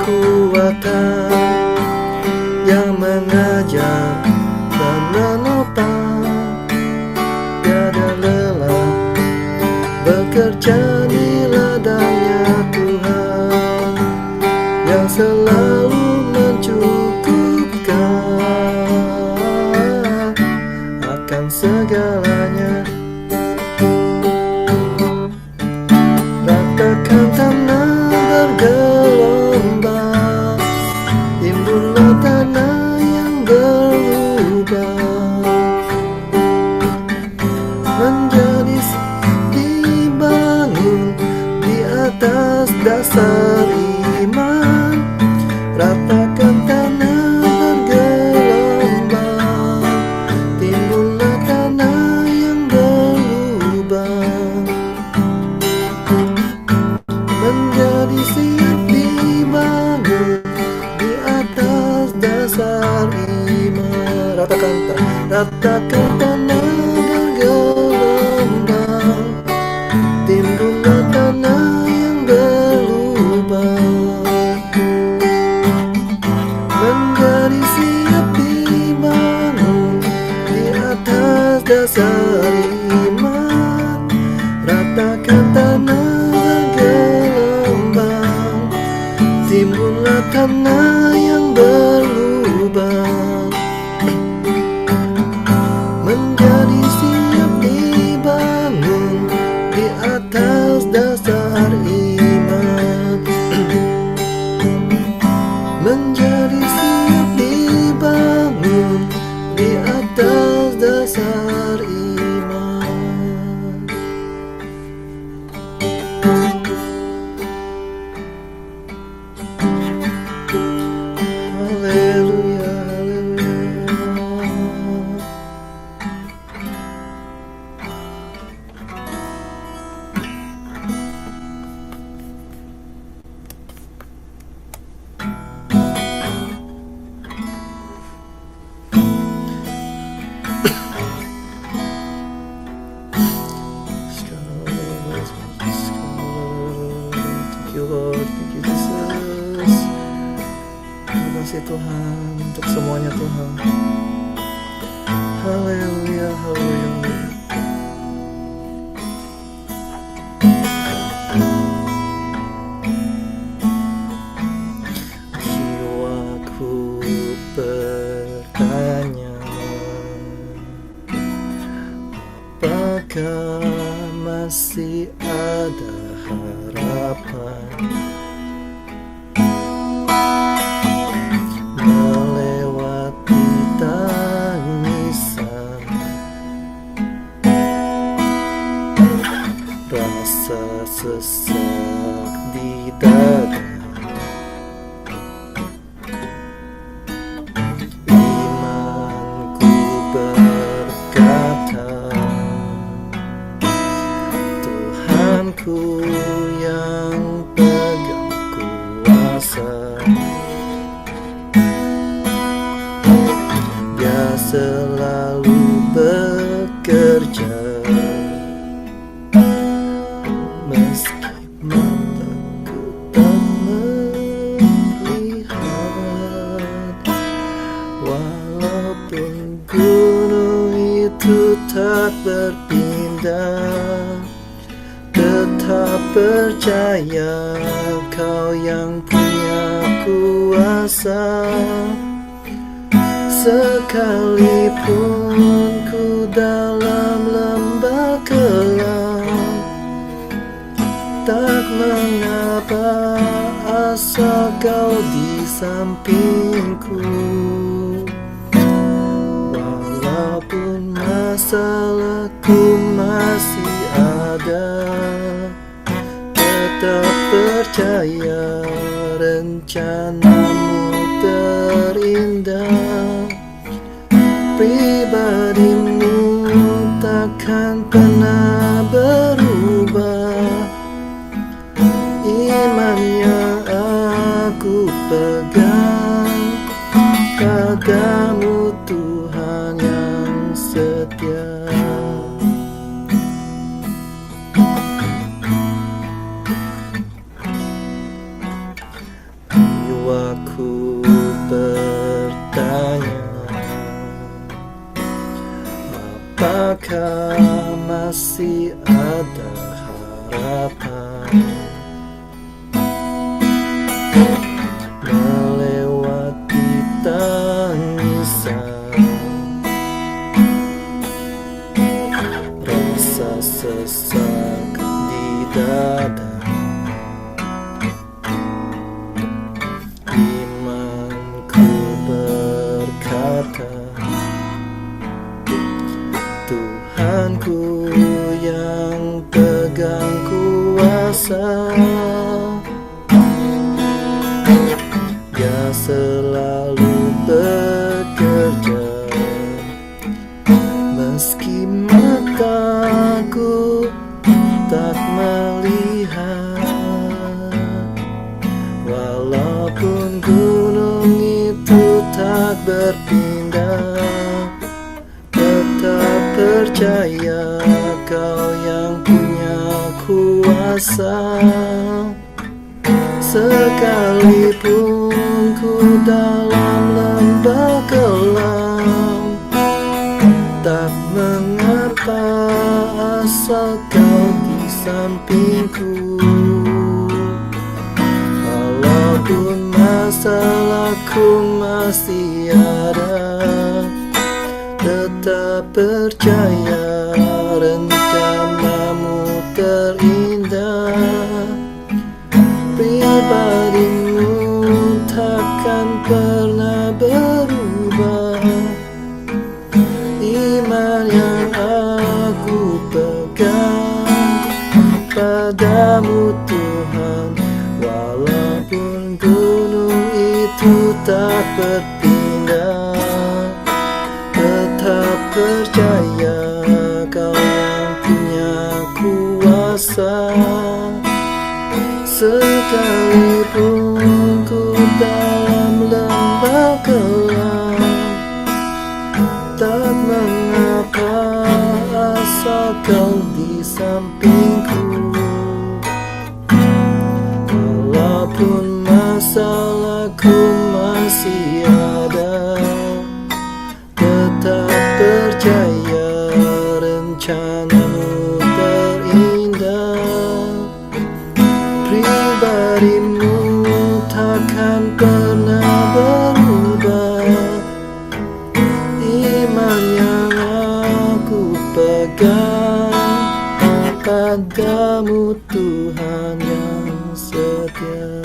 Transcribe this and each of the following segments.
kekuatan yang mengajak dan menopang, tiada lelah bekerja di ladangnya Tuhan yang selalu mencukupkan akan segalanya. Ratakan tanah bergelombang, timbullah tanah yang berlubang, menjadi dibangun di atas dasar iman. Ratakan tanah bergelombang, timbullah tanah yang berlubang, menjadi siap dibangun di atas dasar iman. Ratakan tanah bergelombang, timbullah tanah yang berlubang, menjadi siap dibangun di atas dasar iman. Ratakan tanah bergelombang, timbullah tanah yang berlubang, menjadi siap dibangun di atas dasar iman. Menjadi siap dibangun di atas dasar iman. Haleluya, haleluya. Thank you Lord, thank you Jesus. Terima kasih Tuhan untuk semuanya Tuhan. Haleluya, haleluya. Jiwaku bertanya, apakah masih ada harapan melewati tangisan, rasa sesak di dada, imanku berkata, Tuhanku yang pegang kuasa, Dia selalu bekerja, meski mataku tak melihat, walaupun gunung itu tak berpindah, tetap percaya Kau yang punya kuasa. Sekalipun ku dalam lembah kelam, tak mengapa asal Kau di sampingku. Walaupun masalahku masih ada, tetap percaya rencanamu terindah. Pribadimu takkan pernah berubah. Iman yang aku pegang padamu, Tuhan yang setia. apakah masih ada harapan melewati tangisan, rasa sesak di dada, imanku berkata, Tuhanku yang pegang kuasa, Dia selalu bekerja, meski mataku tak melihat, walaupun gunung itu tak berpindah. Tetap percaya Kau yang punya kuasa, sekalipun ku dalam lembah kelam, tak mengapa asal Kau di sampingku. Walaupun masalahku masih ada, tetap percaya rencanamu terindah. Pribadimu takkan pernah berubah. Iman yang aku pegang padamu Tuhan, walaupun gunung itu tak berpindah. Tetap percaya Kau yang punya kuasa, sekalipun ku dalam lembah kelam, tak mengapa asal Kau di sampingku. Walaupun masalahku masih ada, tetap percaya rencanamu terindah. Pribadimu takkan pernah berubah. Iman yang aku pegang padamu Tuhan yang setia.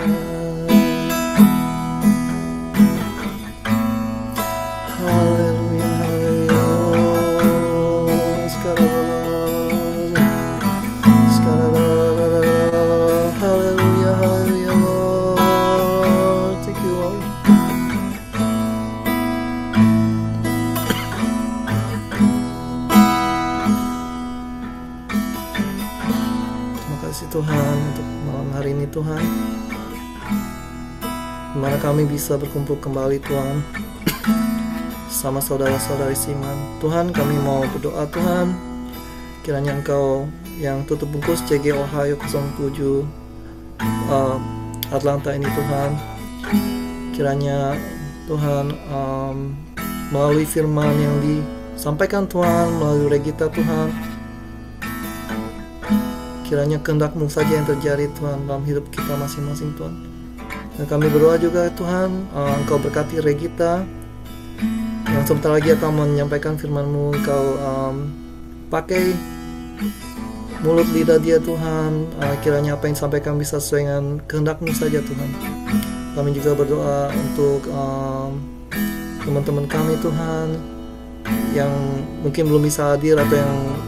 Tuhan, untuk malam hari ini Tuhan, dimana kami bisa berkumpul kembali Tuhan sama saudara-saudari Siman. Tuhan, kami mau berdoa Tuhan, kiranya Engkau yang tutup bungkus CG Ohio 07 Atlanta ini Tuhan, kiranya Tuhan melalui firman yang disampaikan Tuhan, melalui Regita Tuhan, kiranya kehendak-Mu saja yang terjadi Tuhan dalam hidup kita masing-masing Tuhan. Dan kami berdoa juga Tuhan, Engkau berkati Regita yang sebentar lagi akan menyampaikan firman-Mu. Engkau pakai mulut lidah dia Tuhan, kiranya apa yang disampaikan bisa sesuai dengan kehendak-Mu saja Tuhan. Kami juga berdoa untuk teman-teman kami Tuhan yang mungkin belum bisa hadir atau yang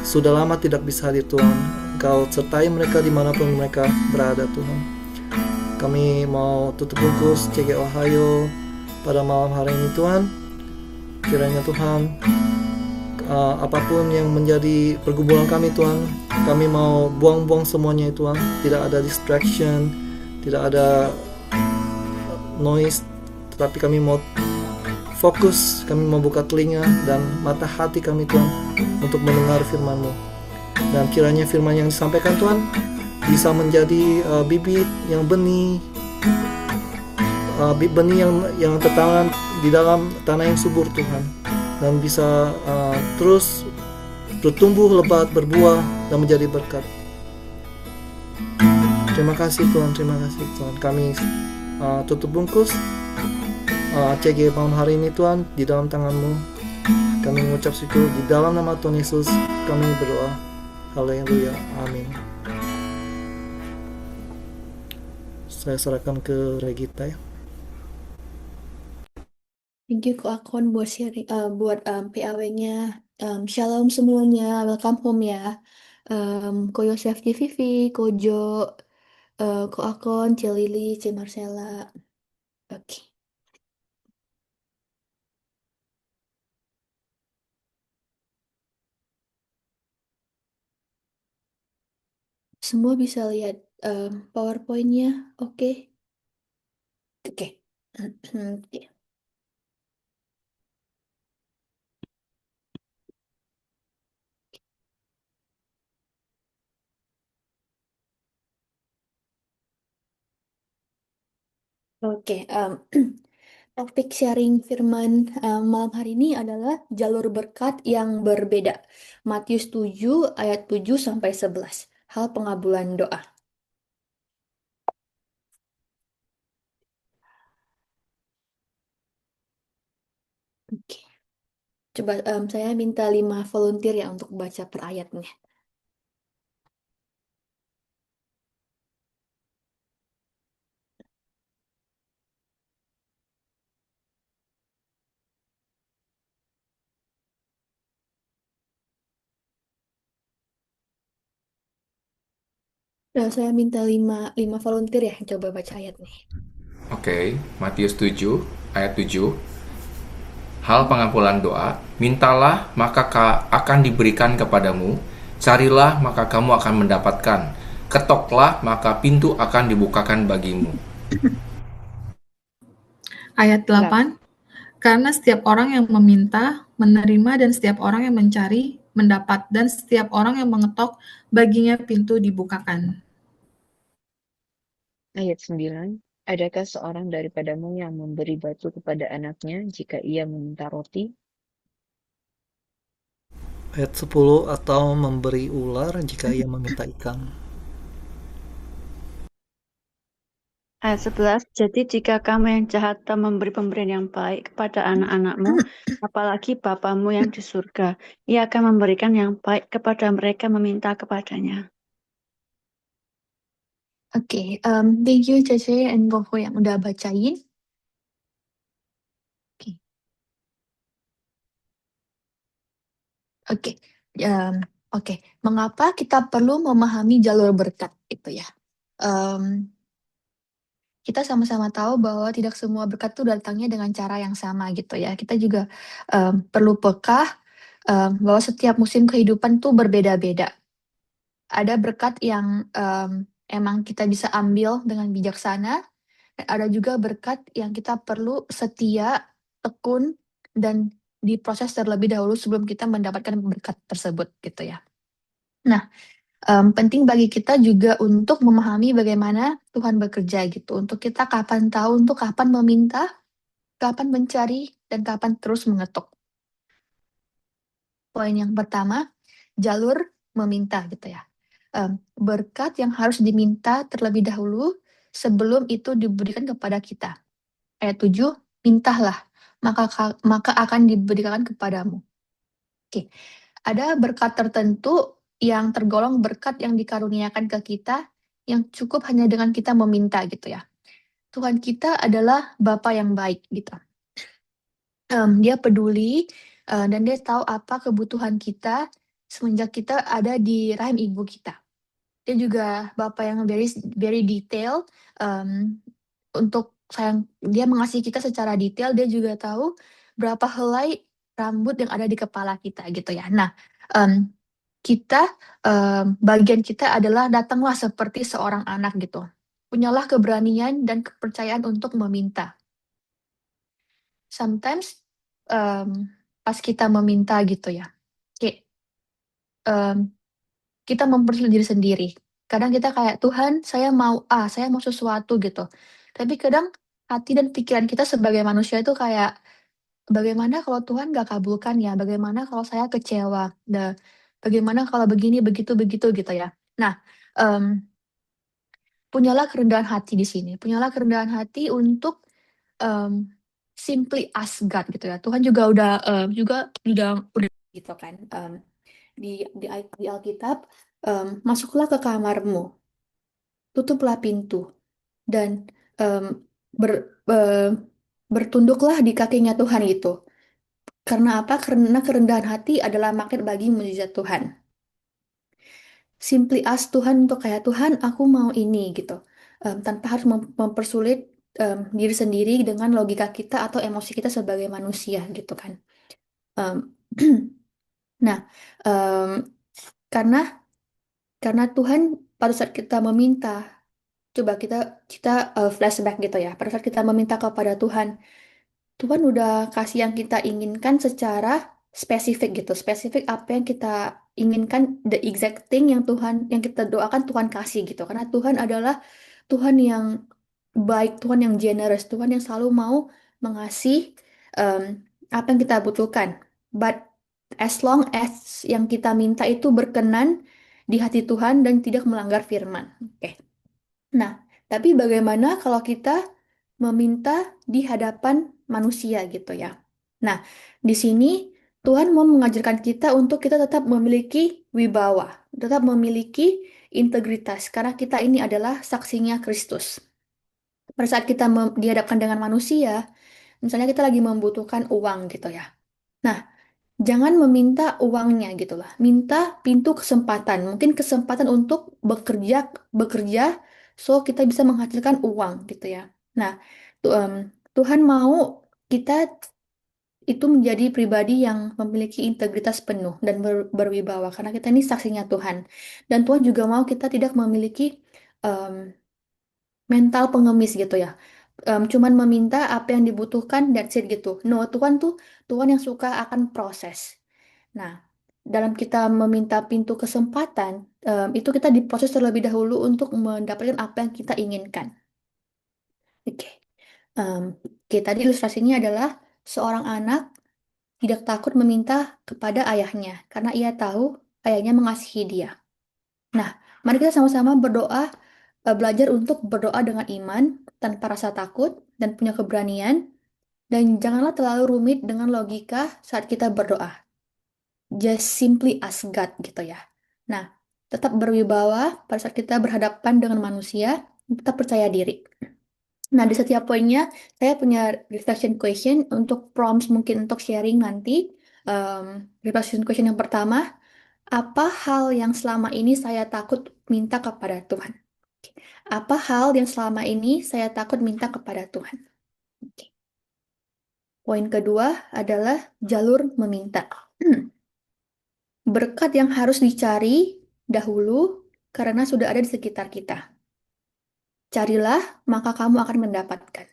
sudah lama tidak bisa hadir Tuhan. Engkau sertai mereka dimanapun mereka berada Tuhan. Kami mau tutup bungkus CG Ohio pada malam hari ini Tuhan. Kiranya Tuhan, apapun yang menjadi pergumulan kami Tuhan, kami mau buang-buang semuanya Tuhan. Tidak ada distraction, tidak ada noise, tetapi kami mau fokus, kami mau buka telinga dan mata hati kami Tuhan untuk mendengar firman-Mu. Dan kiranya firman yang disampaikan Tuhan bisa menjadi bibit yang benih yang tertanam di dalam tanah yang subur Tuhan, dan bisa terus bertumbuh lebat, berbuah, dan menjadi berkat. Terima kasih Tuhan, terima kasih Tuhan. Kami tutup bungkus CG malam hari ini Tuhan di dalam tangan-Mu. Kami mengucap syukur di dalam nama Tuhan Yesus. Kami berdoa. Haleluya. Amin. Saya serahkan ke Regita ya. Thank you Ko Akon buat sharing, buat PAW-nya. Shalom semuanya, welcome home ya. Ko Yosef Vivi, Ko Jo, Ko Akon, Cie Lili, Cie Marcella. Oke. Semua bisa lihat PowerPoint-nya. Oke. Oke. Oke. Oke, topik sharing firman malam hari ini adalah jalur berkat yang berbeda. Matius 7 ayat 7 sampai 11. Hal pengabulan doa. Oke. Coba saya minta 5 volunteer ya untuk baca per ayatnya. Nah, saya minta 5 volunteer ya yang coba baca ayat nih. Oke, Matius 7 ayat 7. Hal pengampunan doa, mintalah maka akan diberikan kepadamu, carilah maka kamu akan mendapatkan, ketoklah maka pintu akan dibukakan bagimu. Ayat 8, karena setiap orang yang meminta, menerima, dan setiap orang yang mencari, mendapat, dan setiap orang yang mengetok, baginya pintu dibukakan. Ayat 9, adakah seorang daripadamu yang memberi batu kepada anaknya jika ia meminta roti? Ayat 10, atau memberi ular jika ia meminta ikan. Ayat 11, jadi jika kamu yang jahat tak memberi pemberian yang baik kepada anak-anakmu, apalagi Bapamu yang di surga, ia akan memberikan yang baik kepada mereka meminta kepadanya. Oke, thank you Cece and Koko yang udah bacain. Oke. Oke. Oke, mengapa kita perlu memahami jalur berkat itu ya? Kita sama-sama tahu bahwa tidak semua berkat itu datangnya dengan cara yang sama gitu ya. Kita juga perlu peka bahwa setiap musim kehidupan tuh berbeda-beda. Ada berkat yang emang kita bisa ambil dengan bijaksana, dan ada juga berkat yang kita perlu setia, tekun, dan diproses terlebih dahulu sebelum kita mendapatkan berkat tersebut gitu ya. Nah, penting bagi kita juga untuk memahami bagaimana Tuhan bekerja gitu. Untuk kita kapan tahu, untuk kapan meminta, kapan mencari, dan kapan terus mengetuk. Poin yang pertama, jalur meminta gitu ya. Berkat yang harus diminta terlebih dahulu sebelum itu diberikan kepada kita. Ayat 7, mintalah, maka akan diberikan kepadamu. Oke, ada berkat tertentu yang tergolong berkat yang dikaruniakan ke kita yang cukup hanya dengan kita meminta gitu ya. Tuhan kita adalah Bapa yang baik gitu. Dia peduli dan dia tahu apa kebutuhan kita semenjak kita ada di rahim ibu kita. Dia juga Bapa yang very detail untuk dia mengasihi kita secara detail. Dia juga tahu berapa helai rambut yang ada di kepala kita gitu ya. Nah, kita bagian kita adalah datanglah seperti seorang anak gitu. Punyalah keberanian dan kepercayaan untuk meminta. Sometimes pas kita meminta gitu ya, kayak kita mempersulit diri sendiri. Kadang kita kayak, Tuhan saya mau saya mau sesuatu gitu. Tapi kadang hati dan pikiran kita sebagai manusia itu kayak, bagaimana kalau Tuhan gak kabulkan ya? Bagaimana kalau saya kecewa? bagaimana kalau begini, begitu, begitu gitu ya. Nah, em, punyalah kerendahan hati di sini. Punyalah kerendahan hati untuk em, simply ask God gitu ya. Tuhan juga udah gitu kan. Di Alkitab, masuklah ke kamarmu, tutuplah pintu dan em, ber, em, bertunduklah di kakinya Tuhan gitu. Karena apa? Karena kerendahan hati adalah magnet bagi mujizat Tuhan. Simply ask Tuhan untuk kayak Tuhan, aku mau ini gitu. Tanpa harus mempersulit diri sendiri dengan logika kita atau emosi kita sebagai manusia gitu kan. Em, nah, em, karena karena Tuhan pada saat kita meminta, coba kita kita flashback gitu ya. Pada saat kita meminta kepada Tuhan, Tuhan udah kasih yang kita inginkan secara spesifik gitu. Spesifik apa yang kita inginkan, the exact thing yang kita doakan Tuhan kasih gitu. Karena Tuhan adalah Tuhan yang baik, Tuhan yang generous, Tuhan yang selalu mau mengasih um, apa yang kita butuhkan. But as long as yang kita minta itu berkenan di hati Tuhan dan tidak melanggar firman. Oke. Nah, tapi bagaimana kalau kita meminta di hadapan manusia gitu ya? Nah, di sini Tuhan mau mengajarkan kita untuk kita tetap memiliki wibawa, tetap memiliki integritas, karena kita ini adalah saksinya Kristus. Pada saat kita dihadapkan dengan manusia, misalnya kita lagi membutuhkan uang gitu ya. Nah, jangan meminta uangnya gitu lah. Minta pintu kesempatan. Mungkin kesempatan untuk bekerja so kita bisa menghasilkan uang gitu ya. Nah, Tuhan mau kita itu menjadi pribadi yang memiliki integritas penuh dan berwibawa karena kita ini saksinya Tuhan. Dan Tuhan juga mau kita tidak memiliki em, mental pengemis gitu ya. Cuman meminta apa yang dibutuhkan, that's it gitu. No, Tuhan tuh Tuhan yang suka akan proses. Nah, dalam kita meminta pintu kesempatan, itu kita diproses terlebih dahulu untuk mendapatkan apa yang kita inginkan. Oke. Oke, tadi ilustrasinya adalah seorang anak tidak takut meminta kepada ayahnya karena ia tahu ayahnya mengasihi dia. Nah, mari kita sama-sama berdoa, belajar untuk berdoa dengan iman, tanpa rasa takut dan punya keberanian, dan janganlah terlalu rumit dengan logika saat kita berdoa. Just simply ask God gitu ya. Nah, tetap berwibawa pada saat kita berhadapan dengan manusia, tetap percaya diri. Nah, di setiap poinnya, saya punya reflection question untuk prompts mungkin untuk sharing nanti. Reflection question yang pertama, apa hal yang selama ini saya takut minta kepada Tuhan? Apa hal yang selama ini saya takut minta kepada Tuhan? Oke. Poin kedua adalah jalur meminta. Berkat yang harus dicari dahulu karena sudah ada di sekitar kita. Carilah, maka kamu akan mendapatkan.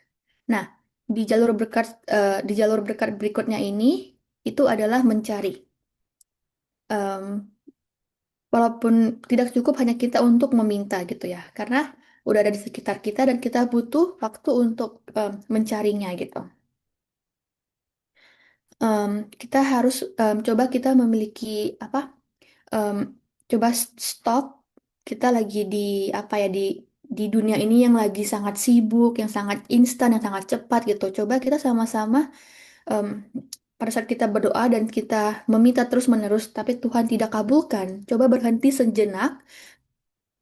Nah, di jalur berkat berikutnya ini itu adalah mencari. Em, Walaupun tidak cukup hanya kita untuk meminta gitu ya, karena udah ada di sekitar kita dan kita butuh waktu untuk mencarinya gitu. Em, kita harus coba kita memiliki apa? em, Coba stop. Kita lagi di apa ya di dunia ini yang lagi sangat sibuk, yang sangat instan, yang sangat cepat gitu. Coba kita sama-sama em, pada saat kita berdoa dan kita meminta terus-menerus, tapi Tuhan tidak kabulkan. Coba berhenti sejenak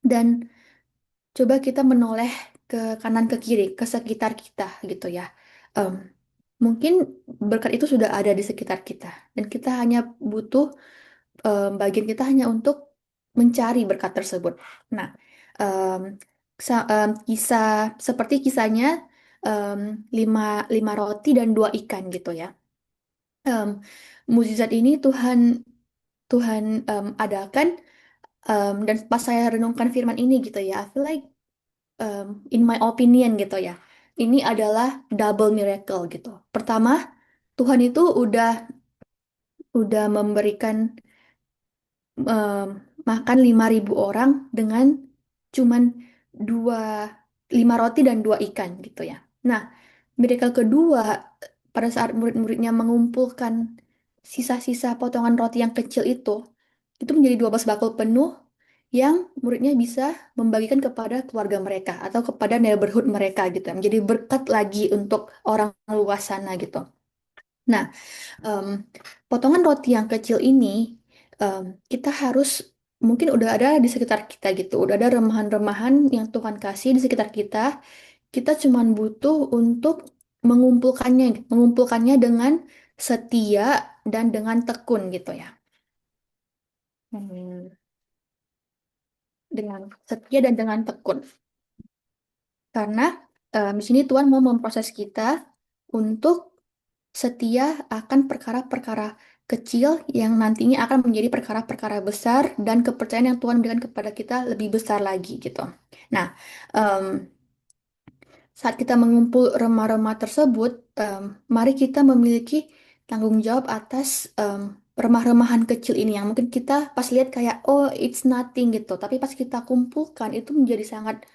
dan coba kita menoleh ke kanan ke kiri, ke sekitar kita gitu ya. Em, Mungkin berkat itu sudah ada di sekitar kita dan kita hanya butuh bagian kita hanya untuk mencari berkat tersebut. Nah, em, kisah seperti kisahnya em, lima lima roti dan dua ikan gitu ya. Em, Mukjizat ini Tuhan Tuhan adakan dan pas saya renungkan firman ini gitu ya, I feel like in my opinion gitu ya, ini adalah double miracle gitu. Pertama, Tuhan itu udah memberikan em, makan 5.000 orang dengan cuman dua 5 roti dan 2 ikan gitu ya. Nah, miracle kedua pada saat murid-muridnya mengumpulkan sisa-sisa potongan roti yang kecil itu menjadi 12 bakul penuh yang muridnya bisa membagikan kepada keluarga mereka atau kepada neighborhood mereka gitu. Menjadi berkat lagi untuk orang luas sana gitu. Nah, em, potongan roti yang kecil ini kita harus mungkin udah ada di sekitar kita gitu, udah ada remahan-remahan yang Tuhan kasih di sekitar kita. Kita cuman butuh untuk mengumpulkannya dengan setia dan dengan tekun gitu ya. Hmm, dengan setia dan dengan tekun. Karena di sini Tuhan mau memproses kita untuk setia akan perkara-perkara kecil yang nantinya akan menjadi perkara-perkara besar dan kepercayaan yang Tuhan berikan kepada kita lebih besar lagi gitu. Nah, em, saat kita mengumpul remah-remah tersebut, mari kita memiliki tanggung jawab atas remah-remahan kecil ini yang mungkin kita pas lihat kayak oh it's nothing gitu, tapi pas kita kumpulkan itu menjadi sangat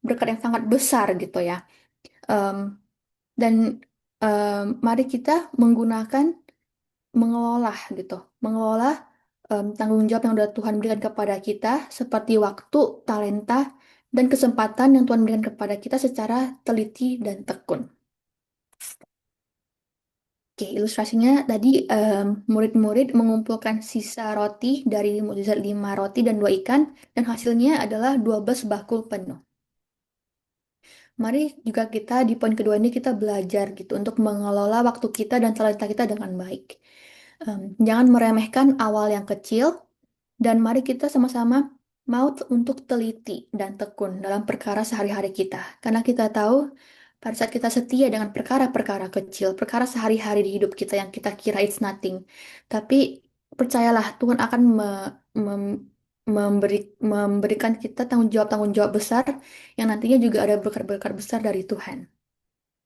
berkat yang sangat besar gitu ya. Em, dan mari kita menggunakan mengelola gitu, mengelola tanggung jawab yang udah Tuhan berikan kepada kita seperti waktu, talenta, dan kesempatan yang Tuhan berikan kepada kita secara teliti dan tekun. Oke, ilustrasinya tadi murid-murid mengumpulkan sisa roti dari mukjizat 5 roti dan 2 ikan dan hasilnya adalah 12 bakul penuh. Mari juga kita di poin kedua ini kita belajar gitu untuk mengelola waktu kita dan talenta kita dengan baik. Jangan meremehkan awal yang kecil, dan mari kita sama-sama mau untuk teliti dan tekun dalam perkara sehari-hari kita. Karena kita tahu pada saat kita setia dengan perkara-perkara kecil, perkara sehari-hari di hidup kita yang kita kira it's nothing. Tapi percayalah Tuhan akan memberikan kita tanggung jawab besar yang nantinya juga ada berkat-berkat besar dari Tuhan.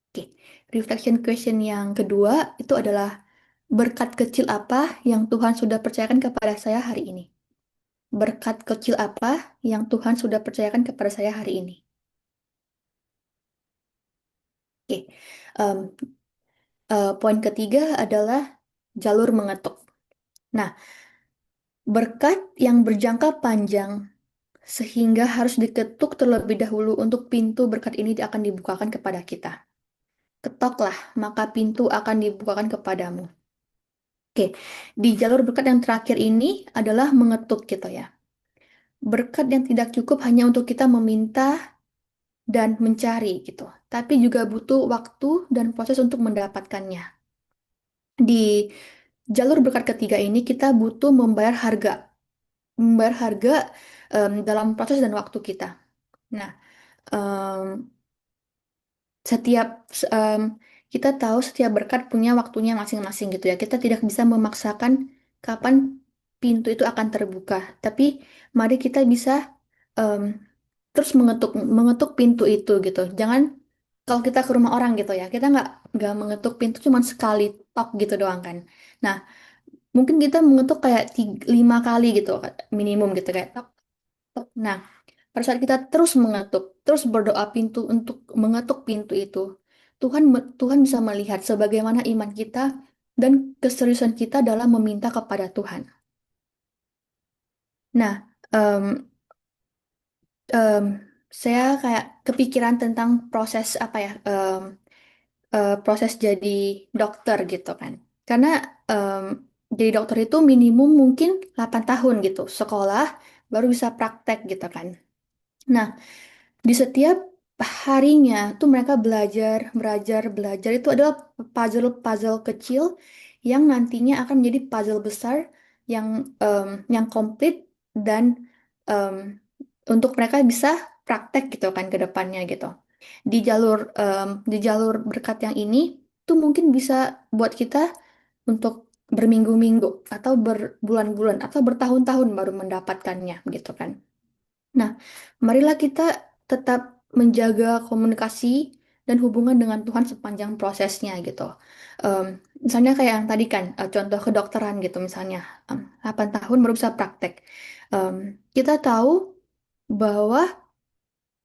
Oke, reflection question yang kedua itu adalah berkat kecil apa yang Tuhan sudah percayakan kepada saya hari ini? Berkat kecil apa yang Tuhan sudah percayakan kepada saya hari ini? Oke, em, poin ketiga adalah jalur mengetuk. Nah, berkat yang berjangka panjang sehingga harus diketuk terlebih dahulu untuk pintu berkat ini akan dibukakan kepada kita. Ketoklah, maka pintu akan dibukakan kepadamu. Oke, di jalur berkat yang terakhir ini adalah mengetuk gitu ya. Berkat yang tidak cukup hanya untuk kita meminta dan mencari gitu, tapi juga butuh waktu dan proses untuk mendapatkannya. Di jalur berkat ketiga ini kita butuh membayar harga dalam proses dan waktu kita. Nah, em, setiap kita tahu setiap berkat punya waktunya masing-masing gitu ya. Kita tidak bisa memaksakan kapan pintu itu akan terbuka, tapi mari kita bisa em, terus mengetuk mengetuk pintu itu gitu. Jangan kalau kita ke rumah orang gitu ya, kita nggak mengetuk pintu cuma sekali tok gitu doang kan. Nah, mungkin kita mengetuk kayak 5 kali gitu minimum gitu kayak tok tok. Nah, pada saat kita terus mengetuk, terus berdoa pintu untuk mengetuk pintu itu, Tuhan bisa melihat sebagaimana iman kita dan keseriusan kita dalam meminta kepada Tuhan. Nah, em, em, saya kayak kepikiran tentang proses apa ya, proses jadi dokter gitu kan. Karena em, jadi dokter itu minimum mungkin 8 tahun gitu, sekolah baru bisa praktek gitu kan. Nah, di setiap harinya tuh mereka belajar, belajar, belajar itu adalah puzzle-puzzle kecil yang nantinya akan menjadi puzzle besar yang yang komplit dan em, untuk mereka bisa praktek gitu kan ke depannya gitu. Di jalur berkat yang ini tuh mungkin bisa buat kita untuk berminggu-minggu atau berbulan-bulan atau bertahun-tahun baru mendapatkannya gitu kan. Nah, marilah kita tetap menjaga komunikasi dan hubungan dengan Tuhan sepanjang prosesnya gitu. Misalnya kayak yang tadi kan, contoh kedokteran gitu misalnya, 8 tahun baru bisa praktek. Kita tahu bahwa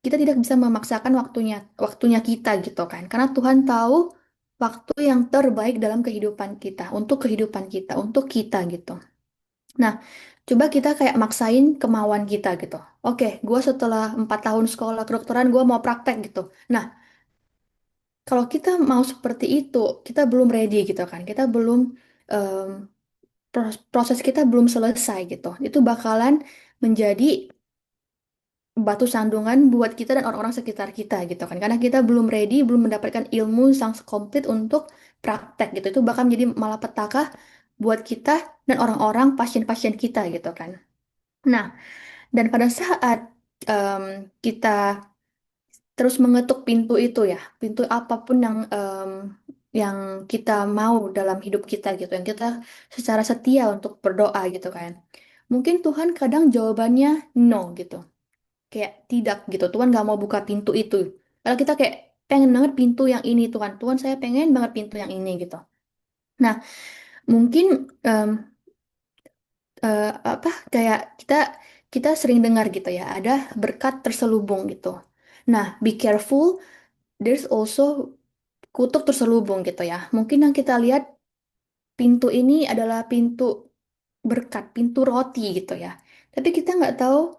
kita tidak bisa memaksakan waktunya waktunya kita gitu kan, karena Tuhan tahu waktu yang terbaik dalam kehidupan kita, untuk kehidupan kita, untuk kita gitu. Nah, Coba kita kayak maksain kemauan kita gitu. Oke, gue setelah 4 tahun sekolah kedokteran gue mau praktek gitu. Nah, kalau kita mau seperti itu, kita belum ready gitu kan. Kita belum em, proses kita belum selesai gitu. Itu bakalan menjadi batu sandungan buat kita dan orang-orang sekitar kita gitu kan. Karena kita belum ready, belum mendapatkan ilmu yang komplit untuk praktek gitu. Itu bakal menjadi malapetaka buat kita dan orang-orang pasien-pasien kita gitu kan. Nah, dan pada saat em, kita terus mengetuk pintu itu ya, pintu apapun yang kita mau dalam hidup kita gitu, yang kita secara setia untuk berdoa gitu kan. Mungkin Tuhan kadang jawabannya no gitu, kayak tidak gitu. Tuhan nggak mau buka pintu itu. Kalau kita kayak pengen banget pintu yang ini Tuhan, Tuhan saya pengen banget pintu yang ini gitu. Nah, mungkin em, apa kayak kita kita sering dengar gitu ya, ada berkat terselubung gitu. Nah, be careful. There's also kutuk terselubung gitu ya. Mungkin yang kita lihat pintu ini adalah pintu berkat, pintu roti gitu ya. Tapi kita nggak tahu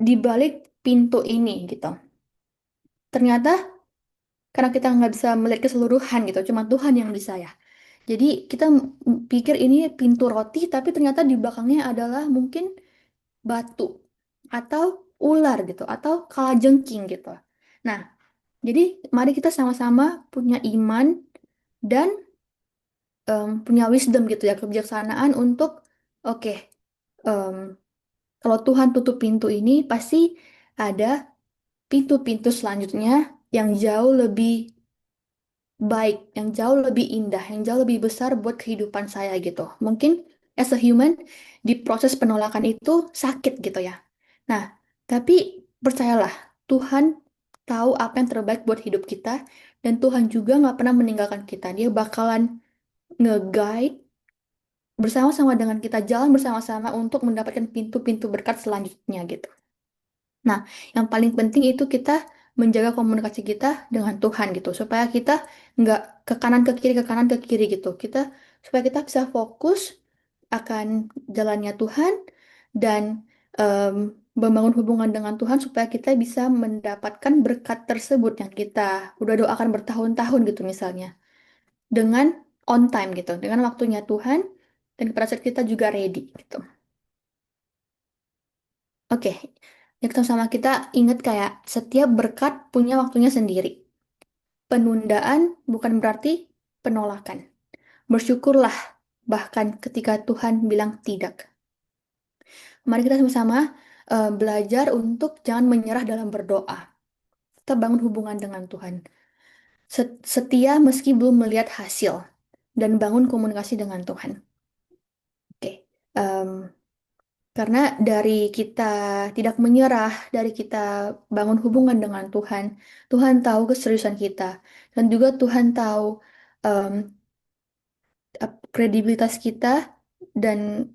di balik pintu ini gitu. Ternyata karena kita nggak bisa melihat keseluruhan gitu, cuma Tuhan yang bisa ya. Jadi kita pikir ini pintu roti, tapi ternyata di belakangnya adalah mungkin batu atau ular gitu, atau kalajengking gitu. Nah, jadi mari kita sama-sama punya iman dan punya wisdom gitu ya, kebijaksanaan untuk oke, em, kalau Tuhan tutup pintu ini pasti ada pintu-pintu selanjutnya yang jauh lebih baik, yang jauh lebih indah, yang jauh lebih besar buat kehidupan saya gitu. Mungkin as a human di proses penolakan itu sakit gitu ya. Nah, tapi percayalah, Tuhan tahu apa yang terbaik buat hidup kita dan Tuhan juga nggak pernah meninggalkan kita. Dia bakalan nge-guide bersama-sama dengan kita, jalan bersama-sama untuk mendapatkan pintu-pintu berkat selanjutnya gitu. Nah, yang paling penting itu kita menjaga komunikasi kita dengan Tuhan gitu, supaya kita nggak ke kanan ke kiri gitu. Supaya kita bisa fokus akan jalannya Tuhan dan em, membangun hubungan dengan Tuhan supaya kita bisa mendapatkan berkat tersebut yang kita udah doakan bertahun-tahun gitu misalnya, dengan on time gitu, dengan waktunya Tuhan dan pada saat kita juga ready gitu. Oke, yang sama kita ingat kayak setiap berkat punya waktunya sendiri. Penundaan bukan berarti penolakan. Bersyukurlah bahkan ketika Tuhan bilang tidak. Mari kita sama-sama belajar untuk jangan menyerah dalam berdoa. Kita bangun hubungan dengan Tuhan. Setia meski belum melihat hasil dan bangun komunikasi dengan Tuhan. Oke. em, Karena dari kita tidak menyerah, dari kita bangun hubungan dengan Tuhan, Tuhan tahu keseriusan kita. Dan juga Tuhan tahu em, kredibilitas kita dan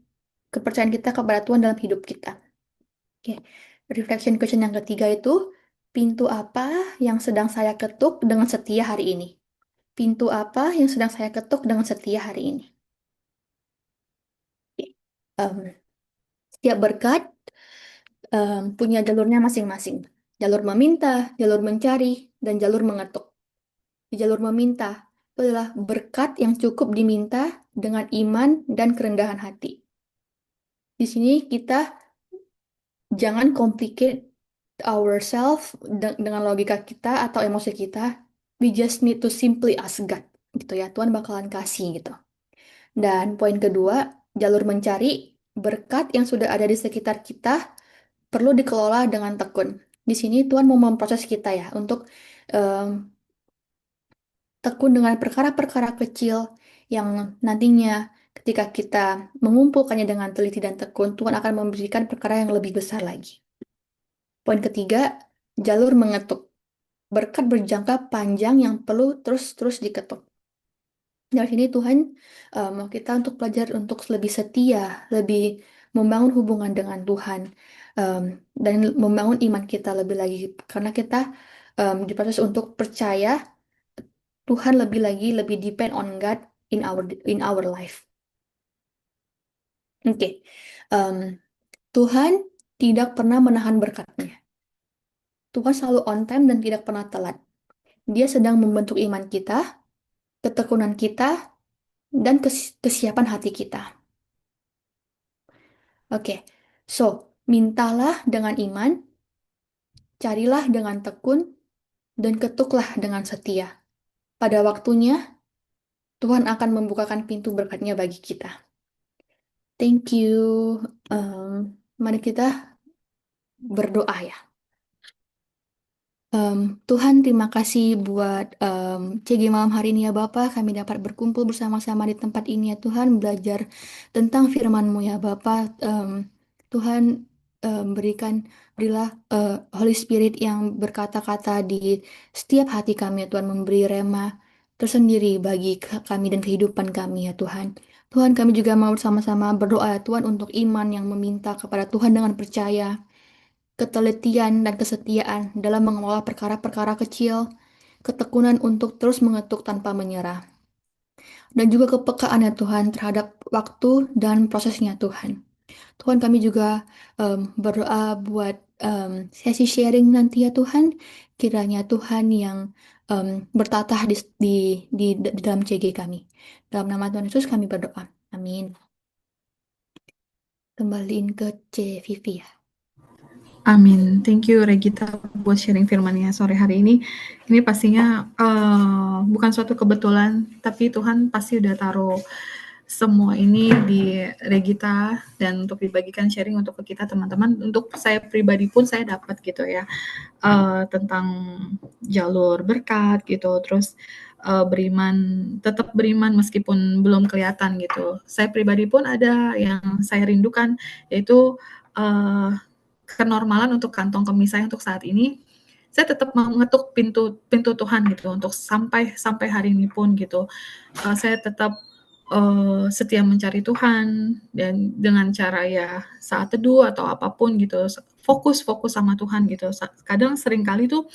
kepercayaan kita kepada Tuhan dalam hidup kita. Oke, reflection question yang ketiga itu, pintu apa yang sedang saya ketuk dengan setia hari ini? Pintu apa yang sedang saya ketuk dengan setia hari ini? Oke. Em, Setiap berkat punya jalurnya masing-masing. Jalur meminta, jalur mencari, dan jalur mengetuk. Di jalur meminta itu adalah berkat yang cukup diminta dengan iman dan kerendahan hati. Di sini kita jangan complicate ourselves dengan logika kita atau emosi kita. We just need to simply ask God gitu ya. Tuhan bakalan kasih gitu. Dan poin kedua, jalur mencari berkat yang sudah ada di sekitar kita perlu dikelola dengan tekun. Di sini Tuhan mau memproses kita ya untuk em, tekun dengan perkara-perkara kecil yang nantinya ketika kita mengumpulkannya dengan teliti dan tekun, Tuhan akan memberikan perkara yang lebih besar lagi. Poin ketiga, jalur mengetuk. Berkat berjangka panjang yang perlu terus-terus diketuk. Dari sini Tuhan mau kita untuk belajar untuk lebih setia, lebih membangun hubungan dengan Tuhan, em, dan membangun iman kita lebih lagi. Karena kita diproses untuk percaya Tuhan lebih lagi, lebih depend on God in our life. Oke. Tuhan tidak pernah menahan berkat-Nya. Tuhan selalu on time dan tidak pernah telat. Dia sedang membentuk iman kita, ketekunan kita, dan kesiapan hati kita. Oke. So, mintalah dengan iman, carilah dengan tekun, dan ketuklah dengan setia. Pada waktunya, Tuhan akan membukakan pintu berkat-Nya bagi kita. Thank you. Mari kita berdoa ya. Tuhan, terima kasih buat CG malam hari ini ya Bapak. Kami dapat berkumpul bersama-sama di tempat ini ya Tuhan, belajar tentang firman-Mu ya Bapak. Tuhan, berilah Holy Spirit yang berkata-kata di setiap hati kami ya Tuhan, memberi rema tersendiri bagi kami dan kehidupan kami ya Tuhan. Tuhan, kami juga mau sama-sama berdoa ya Tuhan untuk iman yang meminta kepada Tuhan dengan percaya, ketelitian dan kesetiaan dalam mengelola perkara-perkara kecil, ketekunan untuk terus mengetuk tanpa menyerah, dan juga kepekaan ya Tuhan terhadap waktu dan prosesnya Tuhan. Tuhan, kami juga berdoa buat sesi sharing nanti ya Tuhan, kiranya Tuhan yang bertatah di dalam CG kami. Dalam nama Tuhan Yesus kami berdoa. Amin. Kembaliin ke C. Vivi ya. Amin. Thank you Regita buat sharing firman-Nya sore hari ini. Ini pastinya bukan suatu kebetulan, tapi Tuhan pasti udah taruh semua ini di Regita dan untuk dibagikan sharing untuk ke kita teman-teman. Untuk saya pribadi pun saya dapat gitu ya, tentang jalur berkat gitu, terus tetap beriman meskipun belum kelihatan gitu. Saya pribadi pun ada yang saya rindukan, yaitu kenormalan untuk kantong kemih saya untuk saat ini. Saya tetap mengetuk pintu Tuhan gitu untuk sampai hari ini pun gitu. Saya tetap setia mencari Tuhan dan dengan cara ya saat teduh atau apapun gitu, fokus sama Tuhan gitu. Kadang sering kali tuh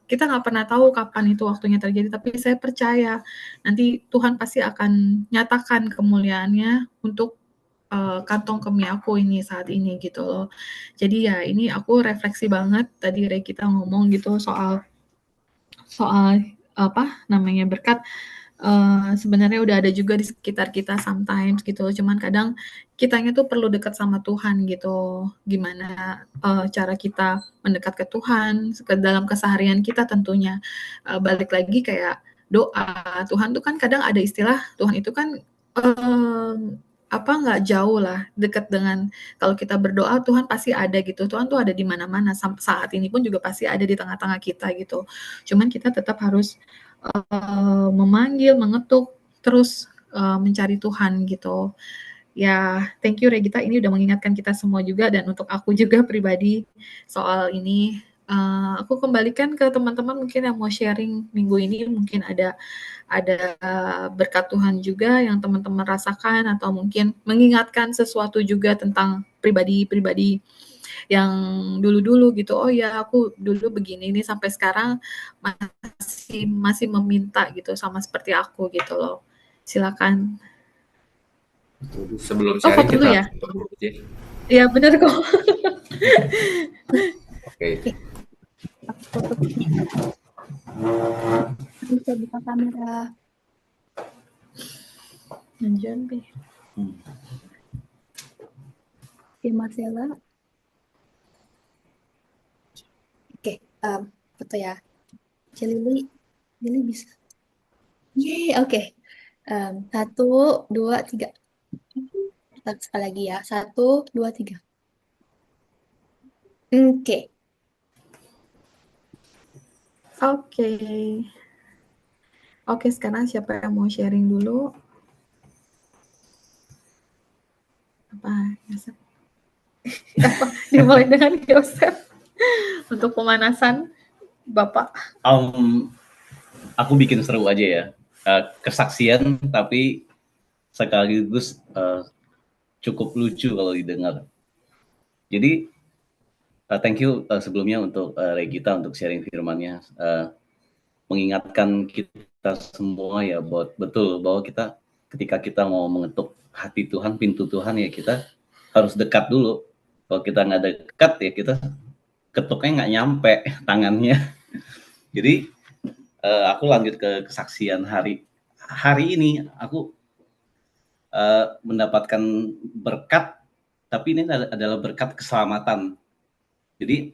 kita nggak pernah tahu kapan itu waktunya terjadi, tapi saya percaya nanti Tuhan pasti akan nyatakan kemuliaannya untuk kantong kemih aku ini saat ini gitu loh. Jadi ya ini aku refleksi banget tadi kita ngomong gitu soal apa namanya berkat. Sebenarnya udah ada juga di sekitar kita sometimes gitu loh, cuman kadang kitanya tuh perlu dekat sama Tuhan gitu. Gimana cara kita mendekat ke Tuhan dalam keseharian kita tentunya. Balik lagi kayak doa. Tuhan tuh kan kadang ada istilah Tuhan itu kan nggak jauh lah, dekat dengan kalau kita berdoa Tuhan pasti ada gitu. Tuhan tuh ada di mana-mana, saat ini pun juga pasti ada di tengah-tengah kita gitu. Cuman kita tetap harus memanggil, mengetuk, terus mencari Tuhan gitu. Ya, thank you Regita, ini udah mengingatkan kita semua juga dan untuk aku juga pribadi soal ini. Aku kembalikan ke teman-teman mungkin yang mau sharing minggu ini, mungkin ada berkat Tuhan juga yang teman-teman rasakan atau mungkin mengingatkan sesuatu juga tentang pribadi-pribadi yang dulu-dulu gitu. Oh ya, aku dulu begini nih sampai sekarang masih meminta gitu sama seperti aku gitu loh. Silakan. Sebelum sharing dulu kita ya. dulu aja. Iya benar kok. Oke. Bisa buka kamera. Jangan Bi. Oke, Marcella. Oke, foto ya. Lili bisa. Yeay, oke. 1, 2, 3. Sekali lagi ya. 1, 2, 3. Oke. Oke, sekarang siapa yang mau sharing dulu? Yosef? Dimulai dengan Yosef untuk pemanasan, Bapak. Aku bikin seru aja ya, kesaksian tapi sekaligus cukup lucu kalau didengar. Jadi thank you sebelumnya untuk Regita untuk sharing firman-Nya, mengingatkan kita semua ya betul bahwa ketika kita mau mengetuk hati Tuhan, pintu Tuhan, ya kita harus dekat dulu. Kalau kita nggak dekat ya kita ketuknya nggak nyampe tangannya. Jadi aku lanjut ke kesaksian hari ini. Aku mendapatkan berkat, tapi ini adalah berkat keselamatan. Jadi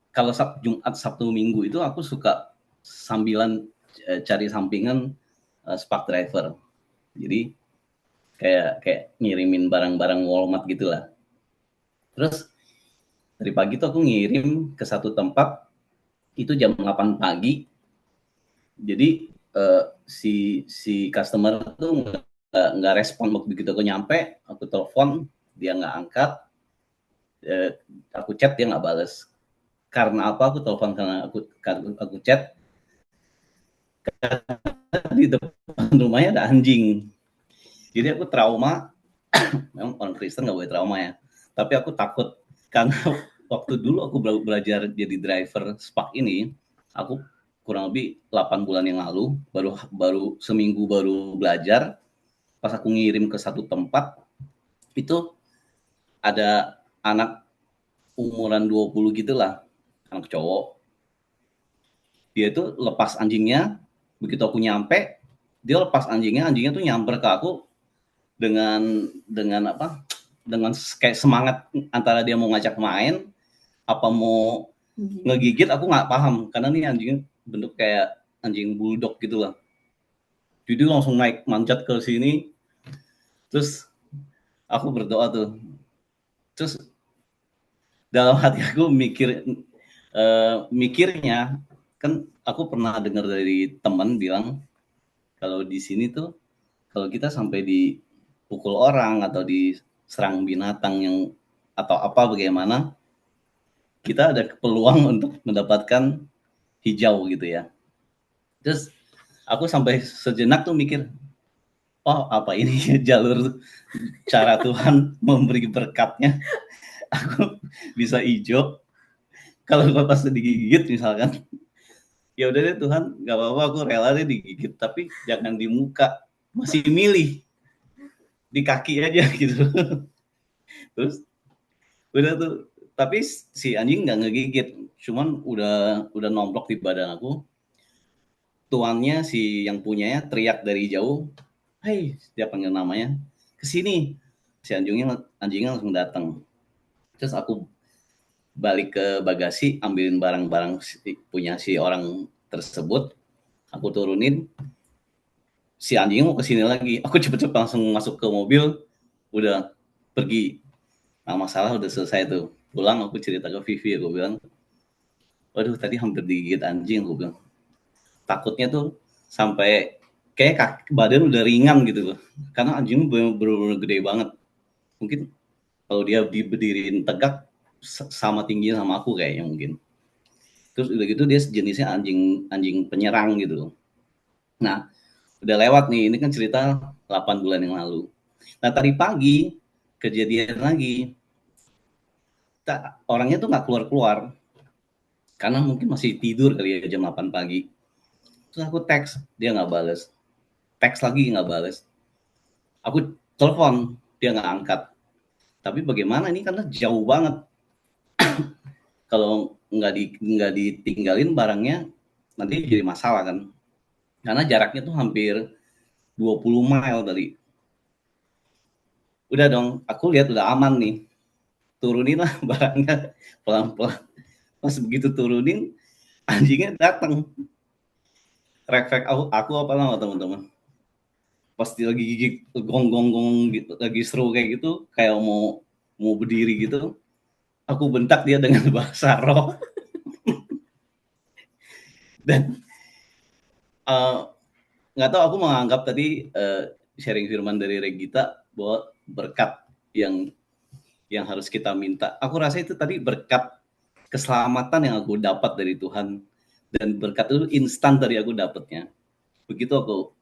kalau Jumat, Sabtu, Minggu itu aku suka sambilan cari sampingan spark driver. Jadi kayak ngirimin barang-barang Walmart gitulah. Terus dari pagi tuh aku ngirim ke satu tempat itu jam 8 pagi. Jadi si customer tuh nggak respon. Begitu aku nyampe, aku telepon, dia nggak angkat. Aku chat, dia nggak bales. Karena apa aku telepon? Karena aku chat. Di depan rumahnya ada anjing. Jadi aku trauma. Memang orang Kristen nggak boleh trauma ya. Tapi aku takut karena waktu dulu aku belajar jadi driver Spark ini, aku kurang lebih 8 bulan yang lalu, baru seminggu baru belajar. Pas aku ngirim ke satu tempat, itu ada anak umuran 20 gitulah, anak cowok. Dia itu lepas anjingnya, begitu aku nyampe, dia lepas anjingnya tuh nyamper ke aku dengan apa? Dengan kayak semangat, antara dia mau ngajak main apa mau ngegigit, aku nggak paham karena nih anjingnya bentuk kayak anjing bulldog gitu lah. Jadi langsung naik manjat ke sini. Terus aku berdoa tuh. Terus dalam hati aku mikirnya kan aku pernah dengar dari teman bilang kalau di sini tuh kalau kita sampai dipukul orang atau diserang binatang yang atau apa bagaimana, kita ada peluang untuk mendapatkan hijau gitu ya. Terus aku sampai sejenak tuh mikir, oh apa ini jalur cara Tuhan memberi berkatnya, aku bisa hijau. Kalau pas digigit misalkan, ya udah deh Tuhan, nggak apa-apa, aku rela deh digigit, tapi jangan di muka, masih milih di kaki aja gitu. Terus udah tuh, tapi si anjing nggak ngegigit, cuman udah nomplok di badan aku. Tuannya, si yang punyanya, teriak dari jauh, "Hei," dia panggil namanya, "kesini." Si anjingnya langsung datang. Terus aku balik ke bagasi, ambilin barang-barang punya si orang tersebut, aku turunin. Si anjingnya mau kesini lagi, aku cepet-cepet langsung masuk ke mobil, udah pergi. Nah, masalah udah selesai tuh. Pulang aku cerita ke Vivi, aku bilang, waduh tadi hampir digigit anjing, aku bilang. Takutnya tuh sampai kayak badan udah ringan gitu loh, karena anjing bener-bener gede banget. Mungkin kalau dia diberdiriin tegak sama tingginya sama aku kayaknya mungkin. Terus udah gitu dia sejenisnya anjing penyerang gitu. Nah udah lewat nih, ini kan cerita 8 bulan yang lalu. Nah tadi pagi kejadian lagi, orangnya tuh nggak keluar karena mungkin masih tidur kali ya, jam 8 pagi. Terus aku teks, dia nggak bales. Teks lagi nggak bales. Aku telepon, dia nggak angkat. Tapi bagaimana ini, karena jauh banget. Kalau nggak ditinggalin barangnya, nanti jadi masalah kan. Karena jaraknya tuh hampir 20 mile tadi. Udah dong, aku lihat udah aman nih. Turunin lah barangnya pelan-pelan. Pas begitu turunin, anjingnya datang. Refleks aku apa lah teman-teman. Pas dia lagi gigit gong gitu, lagi seru kayak gitu, kayak mau berdiri gitu, aku bentak dia dengan bahasa roh. Dan nggak tahu, aku menganggap tadi sharing firman dari Regita bahwa berkat yang harus kita minta, aku rasa itu tadi berkat keselamatan yang aku dapat dari Tuhan, dan berkat itu instan dari aku dapatnya. Begitu aku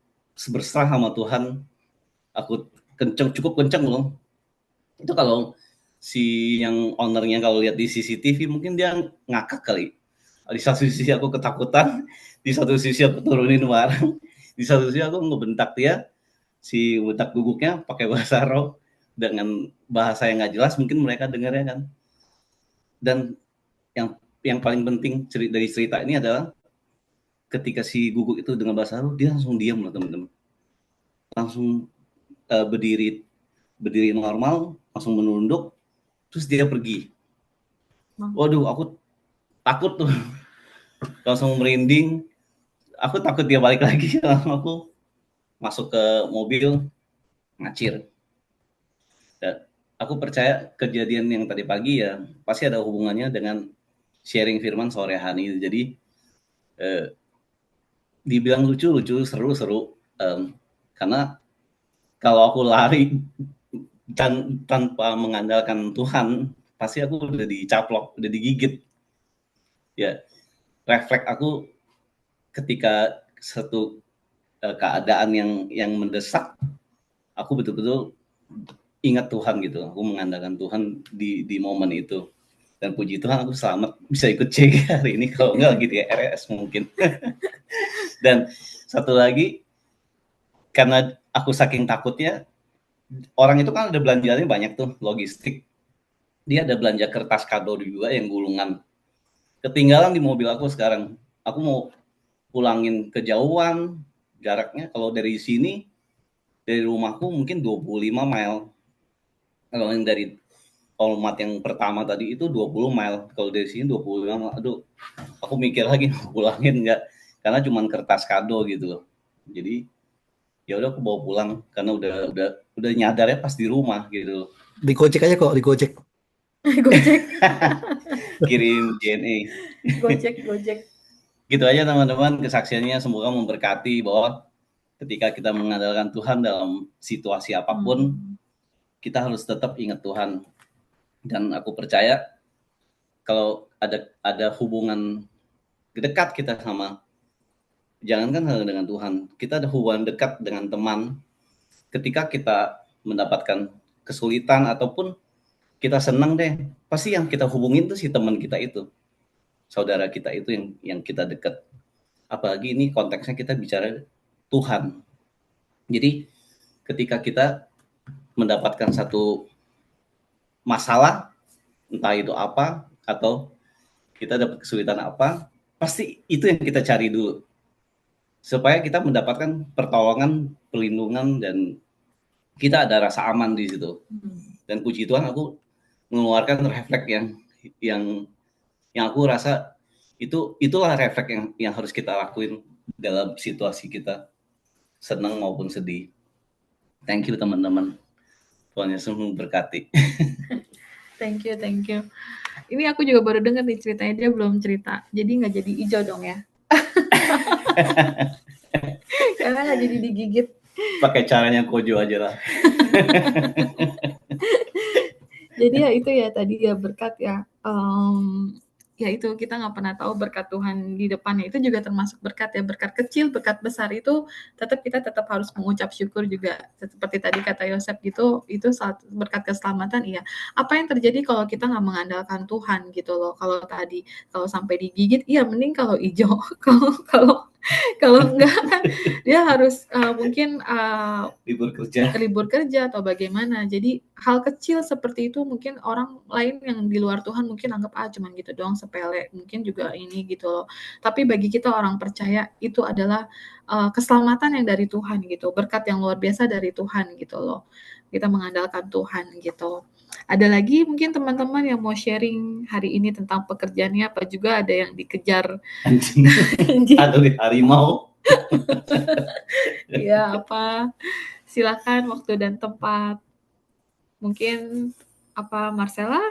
berserah sama Tuhan, aku cukup kenceng loh. Itu kalau si yang ownernya kalau lihat di CCTV mungkin dia ngakak kali. Di satu sisi aku ketakutan, di satu sisi aku turunin barang, di satu sisi aku ngebentak dia, si budak guguknya pakai bahasa roh dengan bahasa yang nggak jelas, mungkin mereka dengarnya kan. Dan yang paling penting dari cerita ini adalah ketika si guguk itu dengan bahasa roh, dia langsung diam loh teman-teman, langsung berdiri normal, langsung menunduk, terus dia pergi. Waduh, aku takut tuh, langsung merinding. Aku takut dia balik lagi. Aku masuk ke mobil, ngacir. Dan aku percaya kejadian yang tadi pagi ya pasti ada hubungannya dengan sharing firman sore hari. Jadi dibilang lucu, seru. Karena kalau aku lari dan tanpa mengandalkan Tuhan, pasti aku udah dicaplok, udah digigit. Ya, refleks aku ketika satu keadaan yang mendesak, aku betul-betul ingat Tuhan gitu. Aku mengandalkan Tuhan di momen itu. Dan puji Tuhan aku selamat bisa ikut CG hari ini, kalau enggak gitu ya RS mungkin. Dan satu lagi, karena aku saking takutnya, orang itu kan ada belanjanya banyak tuh, logistik. Dia ada belanja kertas kado juga yang gulungan. Ketinggalan di mobil aku sekarang. Aku mau pulangin kejauhan, jaraknya kalau dari sini, dari rumahku mungkin 25 mile. Kalau yang dari Olmat yang pertama tadi itu 20 mile. Kalau dari sini 25 mile. Aduh, aku mikir lagi pulangin enggak. Karena cuma kertas kado gitu loh. Jadi ya udah aku bawa pulang karena udah nyadarnya pas di rumah gitu. Digojek aja kok, digojek. Gojek. Kirim JNE. Gojek. Gitu aja teman-teman, kesaksiannya semoga memberkati bahwa ketika kita mengandalkan Tuhan dalam situasi apapun, kita harus tetap ingat Tuhan. Dan aku percaya kalau ada hubungan dekat kita sama, jangankan hanya dengan Tuhan, kita ada hubungan dekat dengan teman. Ketika kita mendapatkan kesulitan ataupun kita senang deh, pasti yang kita hubungin tuh si teman kita itu, saudara kita itu yang kita dekat. Apalagi ini konteksnya kita bicara Tuhan. Jadi ketika kita mendapatkan satu masalah, entah itu apa, atau kita dapat kesulitan apa, pasti itu yang kita cari dulu. Supaya kita mendapatkan pertolongan, perlindungan, dan kita ada rasa aman di situ. Dan puji Tuhan aku mengeluarkan refleks yang aku rasa itulah refleks yang harus kita lakuin dalam situasi kita, senang maupun sedih. Thank you teman-teman. Tuhan Yesus memberkati. Thank you. Ini aku juga baru dengar nih ceritanya, dia belum cerita. Jadi nggak jadi hijau dong ya. Karena nggak jadi digigit. Pakai caranya Kojo aja lah. Jadi ya itu ya tadi ya berkat ya. Ya itu kita nggak pernah tahu berkat Tuhan di depannya, itu juga termasuk berkat ya, berkat kecil, berkat besar itu kita tetap harus mengucap syukur juga, seperti tadi kata Yosef gitu, itu saat berkat keselamatan. Iya, apa yang terjadi kalau kita nggak mengandalkan Tuhan gitu loh. Kalau sampai digigit, iya mending kalau hijau. kalau enggak kan dia harus mungkin libur kerja atau bagaimana. Jadi hal kecil seperti itu mungkin orang lain yang di luar Tuhan mungkin anggap cuman gitu doang, sepele, mungkin juga ini gitu loh. Tapi bagi kita orang percaya itu adalah keselamatan yang dari Tuhan gitu, berkat yang luar biasa dari Tuhan gitu loh. Kita mengandalkan Tuhan gitu. Ada lagi mungkin teman-teman yang mau sharing hari ini tentang pekerjaannya, apa juga ada yang dikejar anjing atau di harimau. Iya, apa? Silakan waktu dan tempat. Mungkin apa Marcella?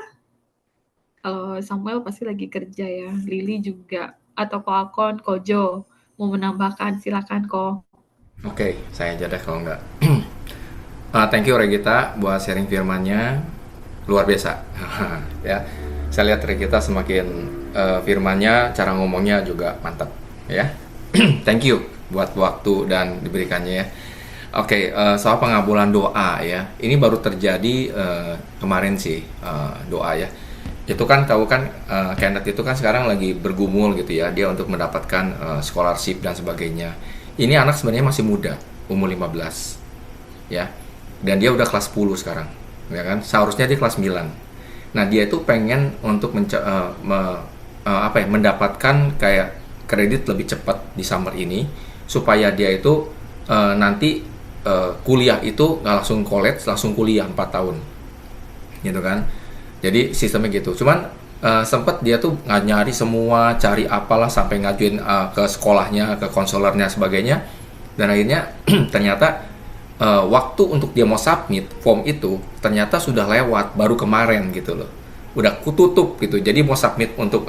Kalau Samuel pasti lagi kerja ya. Lili juga, atau Ko Akon, Kojo mau menambahkan, silakan Ko. Oke, saya aja deh kalau enggak. Thank you Regita buat sharing firman-nya. Luar biasa. Ya, saya lihat Regita semakin firman-nya, cara ngomongnya juga mantap ya. Thank you buat waktu dan diberikannya ya. Oke, soal pengabulan doa ya. Ini baru terjadi kemarin sih doa ya. Itu kan tahu kan Kenneth itu kan sekarang lagi bergumul gitu ya, dia untuk mendapatkan scholarship dan sebagainya. Ini anak sebenarnya masih muda, umur 15. ya. Dan dia udah kelas 10 sekarang, ya kan? Seharusnya dia kelas 9. Nah, dia itu pengen untuk mendapatkan kayak kredit lebih cepat di summer ini supaya dia itu nanti kuliah itu nggak langsung college, langsung kuliah 4 tahun. Gitu kan. Jadi sistemnya gitu. Cuman sempet dia tuh nyari semua, cari apalah sampai ngajuin ke sekolahnya, ke konselornya sebagainya. Dan akhirnya ternyata waktu untuk dia mau submit form itu ternyata sudah lewat baru kemarin gitu loh, udah kututup gitu. Jadi mau submit untuk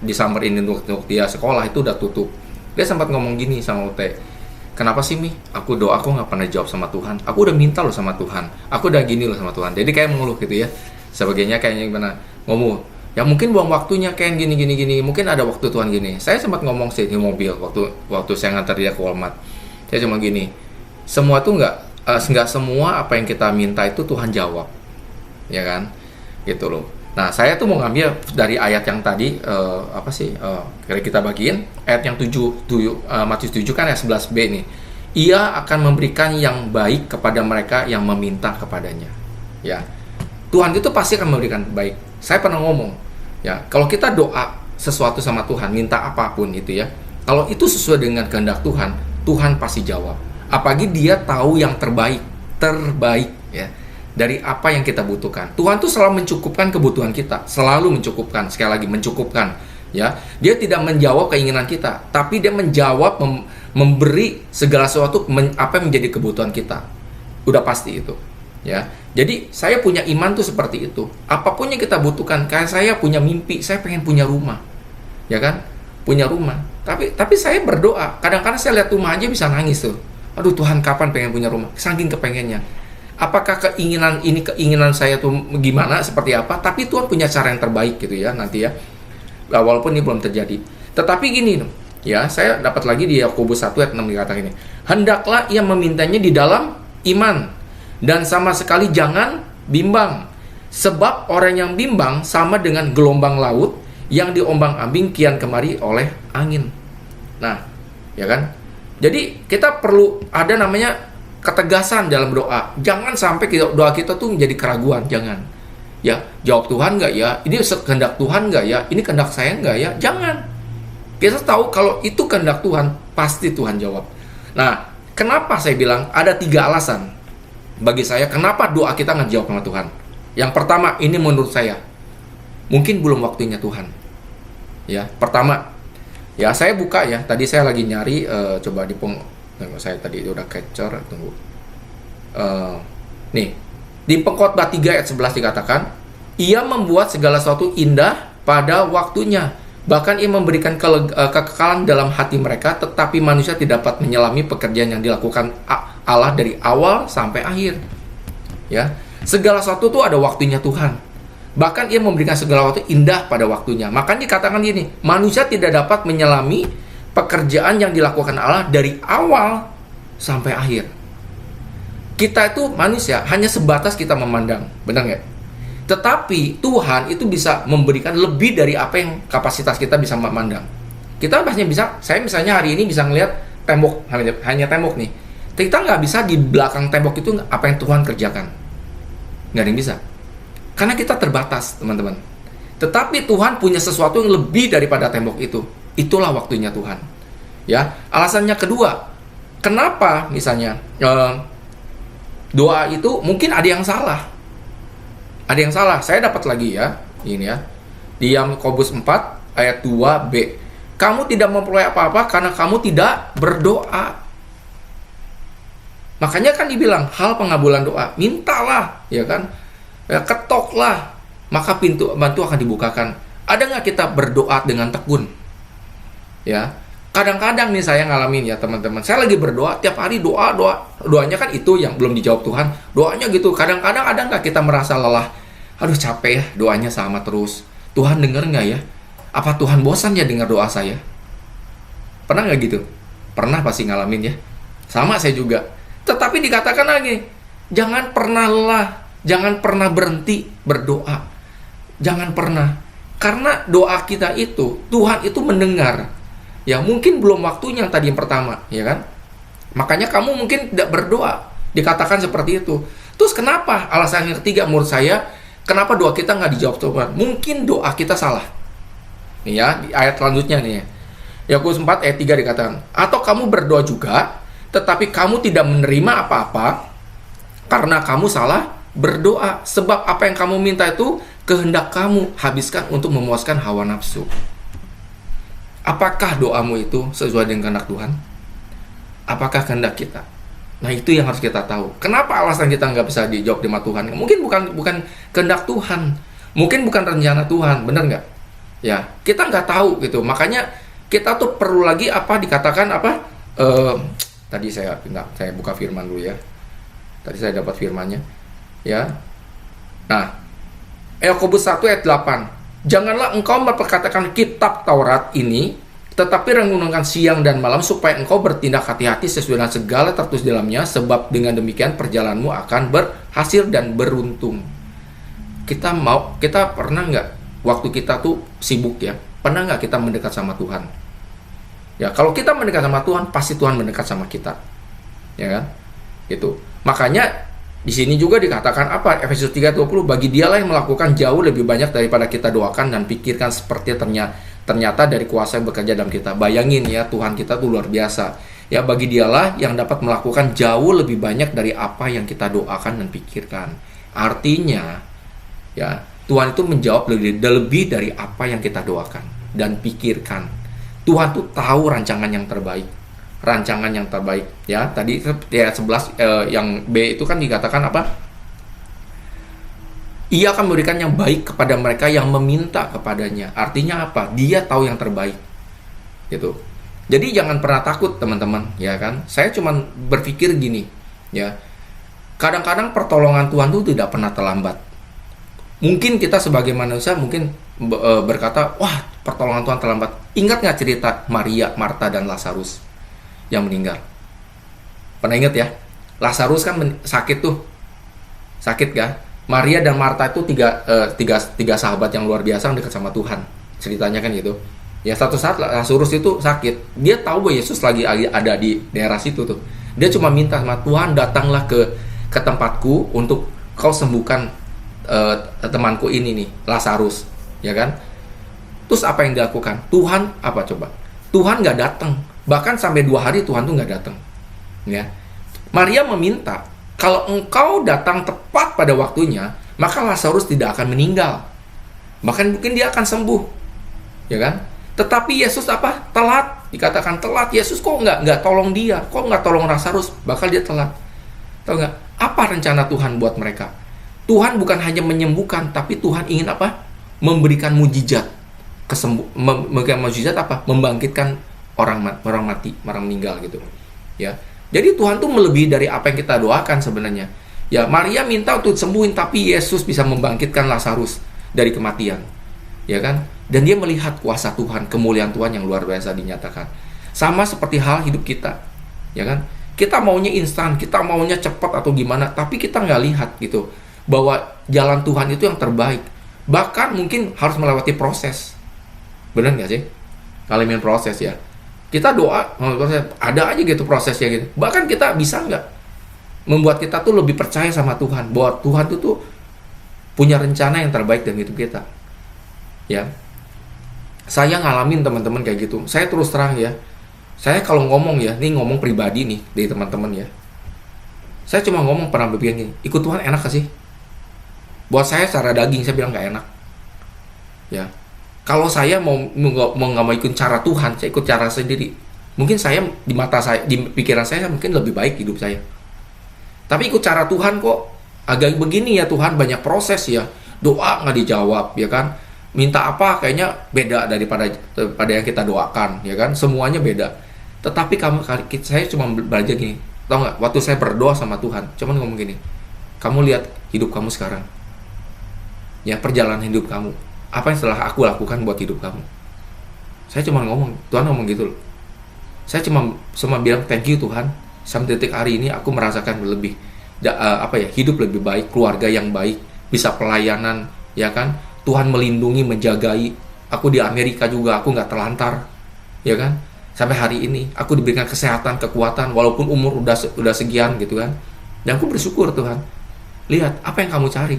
di summer ini untuk dia sekolah itu udah tutup. Dia sempat ngomong gini sama UT, kenapa sih Mi? Aku nggak pernah jawab sama Tuhan. Aku udah minta loh sama Tuhan. Aku udah gini loh sama Tuhan. Jadi kayak mengeluh gitu ya. Sebagainya kayaknya gimana ngomong. Ya mungkin buang waktunya kayak gini. Mungkin ada waktu Tuhan gini. Saya sempat ngomong sih di mobil waktu saya ngantar dia ke Walmart. Saya cuma gini. Semua tuh nggak semua apa yang kita minta itu Tuhan jawab, ya kan, gitu loh. Nah, saya tuh mau ngambil dari ayat yang tadi kita bagiin ayat yang 7 Matius 7 kan ayat 11b nih. Ia akan memberikan yang baik kepada mereka yang meminta kepadanya. Ya, Tuhan itu pasti akan memberikan baik. Saya pernah ngomong, ya, kalau kita doa sesuatu sama Tuhan, minta apapun itu ya, kalau itu sesuai dengan kehendak Tuhan, Tuhan pasti jawab. Apalagi dia tahu yang terbaik ya dari apa yang kita butuhkan. Tuhan tuh selalu mencukupkan kebutuhan kita, selalu mencukupkan, sekali lagi mencukupkan ya. Dia tidak menjawab keinginan kita, tapi dia menjawab memberi segala sesuatu apa yang menjadi kebutuhan kita. Udah pasti itu ya. Jadi saya punya iman tuh seperti itu. Apapun yang kita butuhkan, kayak saya punya mimpi, saya pengen punya rumah. Ya kan? Punya rumah. Tapi saya berdoa, kadang-kadang saya lihat rumah aja bisa nangis tuh. Aduh Tuhan, kapan pengen punya rumah? Saking kepengennya. Apakah keinginan saya tuh gimana, seperti apa? Tapi Tuhan punya cara yang terbaik gitu ya nanti ya. Walaupun ini belum terjadi. Tetapi gini ya, saya dapat lagi di Yakobus 1 ayat 6 dikatakan ini. Hendaklah ia memintanya di dalam iman dan sama sekali jangan bimbang. Sebab orang yang bimbang sama dengan gelombang laut yang diombang-ambing kian kemari oleh angin. Nah, ya kan? Jadi kita perlu ada namanya ketegasan dalam doa. Jangan sampai doa kita tuh menjadi keraguan, jangan. Ya, jawab Tuhan nggak ya? Ini kehendak Tuhan nggak ya? Ini kehendak saya nggak ya? Jangan. Kita tahu kalau itu kehendak Tuhan, pasti Tuhan jawab. Nah, kenapa saya bilang ada 3 alasan bagi saya kenapa doa kita nggak jawab sama Tuhan. Yang pertama, ini menurut saya mungkin belum waktunya Tuhan. Ya, pertama. Ya, saya buka ya. Tadi saya lagi nyari, coba saya tadi udah capture, tunggu. Nih, di Pengkhotbah 3 ayat 11 dikatakan, ia membuat segala sesuatu indah pada waktunya. Bahkan ia memberikan kekekalan dalam hati mereka, tetapi manusia tidak dapat menyelami pekerjaan yang dilakukan Allah dari awal sampai akhir. Ya, segala sesuatu itu ada waktunya Tuhan. Bahkan ia memberikan segala sesuatu indah pada waktunya. Makanya dikatakan gini, manusia tidak dapat menyelami pekerjaan yang dilakukan Allah dari awal sampai akhir. Kita itu manusia, hanya sebatas kita memandang. Benar nggak? Tetapi Tuhan itu bisa memberikan lebih dari apa yang kapasitas kita bisa memandang. Kita hanya bisa, saya misalnya hari ini bisa ngelihat tembok, hanya tembok nih. Kita nggak bisa di belakang tembok itu apa yang Tuhan kerjakan. Nggak ada yang bisa. Karena kita terbatas, teman-teman. Tetapi Tuhan punya sesuatu yang lebih daripada tembok itu. Itulah waktunya Tuhan. Ya, alasannya kedua, kenapa misalnya doa itu mungkin ada yang salah. Ada yang salah. Saya dapat lagi ya, ini ya. Di Yakobus 4 ayat 2b. Kamu tidak memperoleh apa-apa karena kamu tidak berdoa. Makanya kan dibilang hal pengabulan doa, mintalah, ya kan? Ya, ketoklah, maka pintu bantu akan dibukakan. Ada nggak kita berdoa dengan tekun? Ya, kadang-kadang nih saya ngalamin ya teman-teman. Saya lagi berdoa tiap hari doanya kan itu yang belum dijawab Tuhan. Doanya gitu. Kadang-kadang ada nggak kita merasa lelah? Aduh capek ya, doanya sama terus. Tuhan dengar nggak ya? Apa Tuhan bosan ya dengar doa saya? Pernah nggak gitu? Pernah pasti ngalamin ya. Sama saya juga. Tetapi dikatakan lagi, jangan pernah lelah. Jangan pernah berhenti berdoa. Jangan pernah. Karena doa kita itu, Tuhan itu mendengar. Ya mungkin belum waktunya yang tadi yang pertama, ya kan? Makanya kamu mungkin tidak berdoa. dikatakan seperti itu. Terus kenapa? Alasan yang ketiga menurut saya, kenapa doa kita nggak dijawab Tuhan? Mungkin doa kita salah. Nih ya, di ayat selanjutnya nih ya. Yakobus 4 ayat 3 dikatakan, atau kamu berdoa juga, tetapi kamu tidak menerima apa-apa karena kamu salah berdoa. Sebab apa yang kamu minta itu kehendak kamu habiskan untuk memuaskan hawa nafsu. Apakah doamu itu sesuai dengan kehendak Tuhan? Apakah kehendak kita? Nah, itu yang harus kita tahu. Kenapa alasan kita nggak bisa dijawab sama Tuhan? Mungkin bukan kehendak Tuhan, mungkin bukan rencana Tuhan, benar nggak? Ya, kita nggak tahu gitu. Makanya kita tuh perlu lagi dikatakan tadi saya buka firman dulu ya. Tadi saya dapat firmannya, ya. Nah, Yakobus 1 ayat 8. Janganlah engkau memperkatakan kitab Taurat ini, tetapi renungkan siang dan malam supaya engkau bertindak hati-hati sesuai dengan segala tertulis dalamnya, sebab dengan demikian perjalananmu akan berhasil dan beruntung. Kita pernah nggak waktu kita tuh sibuk ya? Pernah nggak kita mendekat sama Tuhan? Ya, kalau kita mendekat sama Tuhan, pasti Tuhan mendekat sama kita. Ya kan? Itu. Makanya di sini juga dikatakan Efesus 3:20, bagi dialah yang melakukan jauh lebih banyak daripada kita doakan dan pikirkan, seperti ternyata dari kuasa yang bekerja dalam kita. Bayangin ya, Tuhan kita tuh luar biasa. Ya, bagi dialah yang dapat melakukan jauh lebih banyak dari apa yang kita doakan dan pikirkan. Artinya, ya, Tuhan itu menjawab lebih dari apa yang kita doakan dan pikirkan. Tuhan tuh tahu rancangan yang terbaik. Ya, tadi ayat 11 yang B itu kan dikatakan Ia akan memberikan yang baik kepada mereka yang meminta kepadanya. Artinya apa? Dia tahu yang terbaik. Gitu. Jadi jangan pernah takut, teman-teman, ya kan? Saya cuma berpikir gini, ya. Kadang-kadang pertolongan Tuhan itu tidak pernah terlambat. Mungkin kita sebagai manusia mungkin berkata, wah, pertolongan Tuhan terlambat. Ingat nggak cerita Maria, Marta, dan Lazarus yang meninggal? Pernah ingat ya? Lazarus kan sakit tuh. Sakit kan? Maria dan Marta itu tiga sahabat yang luar biasa yang dekat sama Tuhan. Ceritanya kan gitu. Ya, satu saat Lazarus itu sakit. Dia tahu bahwa Yesus lagi ada di daerah situ tuh. Dia cuma minta sama Tuhan, datanglah ke tempatku untuk kau sembuhkan temanku ini nih, Lazarus. Ya kan? Terus apa yang dilakukan? Tuhan apa coba? Tuhan nggak datang. Bahkan sampai 2 hari Tuhan tuh nggak datang. Ya. Maria meminta, kalau engkau datang tepat pada waktunya, maka Lazarus tidak akan meninggal. Bahkan mungkin dia akan sembuh. Ya kan? Tetapi Yesus telat. Dikatakan telat. Yesus kok nggak tolong dia? Kok nggak tolong Lazarus? Bakal dia telat. Tahu nggak? Apa rencana Tuhan buat mereka? Tuhan bukan hanya menyembuhkan, tapi Tuhan ingin memberikan mujizat. Memberikan mujizat membangkitkan orang mati, orang meninggal gitu. Ya. Jadi Tuhan tuh melebihi dari apa yang kita doakan sebenarnya. Ya, Maria minta untuk sembuhin, tapi Yesus bisa membangkitkan Lazarus dari kematian. Ya kan? Dan dia melihat kuasa Tuhan, kemuliaan Tuhan yang luar biasa dinyatakan. Sama seperti hal hidup kita. Ya kan? Kita maunya instan, kita maunya cepat atau gimana, tapi kita nggak lihat gitu bahwa jalan Tuhan itu yang terbaik. Bahkan mungkin harus melewati proses. Benar nggak sih? Ngalamin proses ya. Kita doa, ada aja gitu prosesnya gitu. Bahkan kita bisa nggak membuat kita tuh lebih percaya sama Tuhan, bahwa Tuhan tuh punya rencana yang terbaik dalam hidup kita. Ya, saya ngalamin teman-teman kayak gitu. Saya terus terang ya, saya kalau ngomong ya, ini ngomong pribadi nih dari teman-teman ya. Saya cuma ngomong pernah berpikir gini, ikut Tuhan enak gak sih? Buat saya secara daging saya bilang nggak enak. Ya. Kalau saya nggak mau ikut cara Tuhan, saya ikut cara sendiri. Mungkin saya di mata saya, di pikiran saya mungkin lebih baik hidup saya. Tapi ikut cara Tuhan kok agak begini ya Tuhan, banyak proses ya. Doa nggak dijawab ya kan. Minta apa kayaknya beda daripada yang kita doakan ya kan. Semuanya beda. Tetapi saya cuma belajar gini. Tahu nggak? Waktu saya berdoa sama Tuhan, cuman ngomong gini. Kamu lihat hidup kamu sekarang. Ya, perjalanan hidup kamu. Apa yang setelah aku lakukan buat hidup kamu? Saya cuma ngomong, Tuhan ngomong gitu loh. Saya cuma bilang thank you Tuhan. Sampai detik hari ini aku merasakan lebih hidup lebih baik, keluarga yang baik, bisa pelayanan, ya kan? Tuhan melindungi, menjagai. Aku di Amerika juga aku nggak terlantar, ya kan? Sampai hari ini aku diberikan kesehatan, kekuatan, walaupun umur udah sekian gitu kan. Dan aku bersyukur, Tuhan, lihat apa yang kamu cari.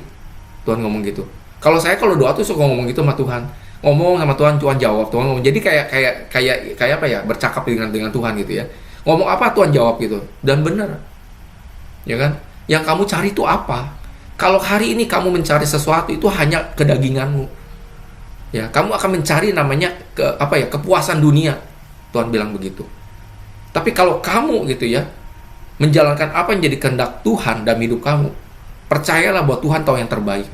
Tuhan ngomong gitu. Kalau doa tuh suka ngomong gitu sama Tuhan, ngomong sama Tuhan, Tuhan jawab, Tuhan ngomong. Jadi kayak apa ya, bercakap dengan Tuhan gitu ya. Ngomong apa Tuhan jawab gitu. Dan benar, ya kan? Yang kamu cari itu apa? Kalau hari ini kamu mencari sesuatu itu hanya kedaginganmu, ya, kamu akan mencari namanya kepuasan dunia. Tuhan bilang begitu. Tapi kalau kamu gitu ya, menjalankan apa yang jadi kehendak Tuhan dalam hidup kamu, percayalah bahwa Tuhan tahu yang terbaik.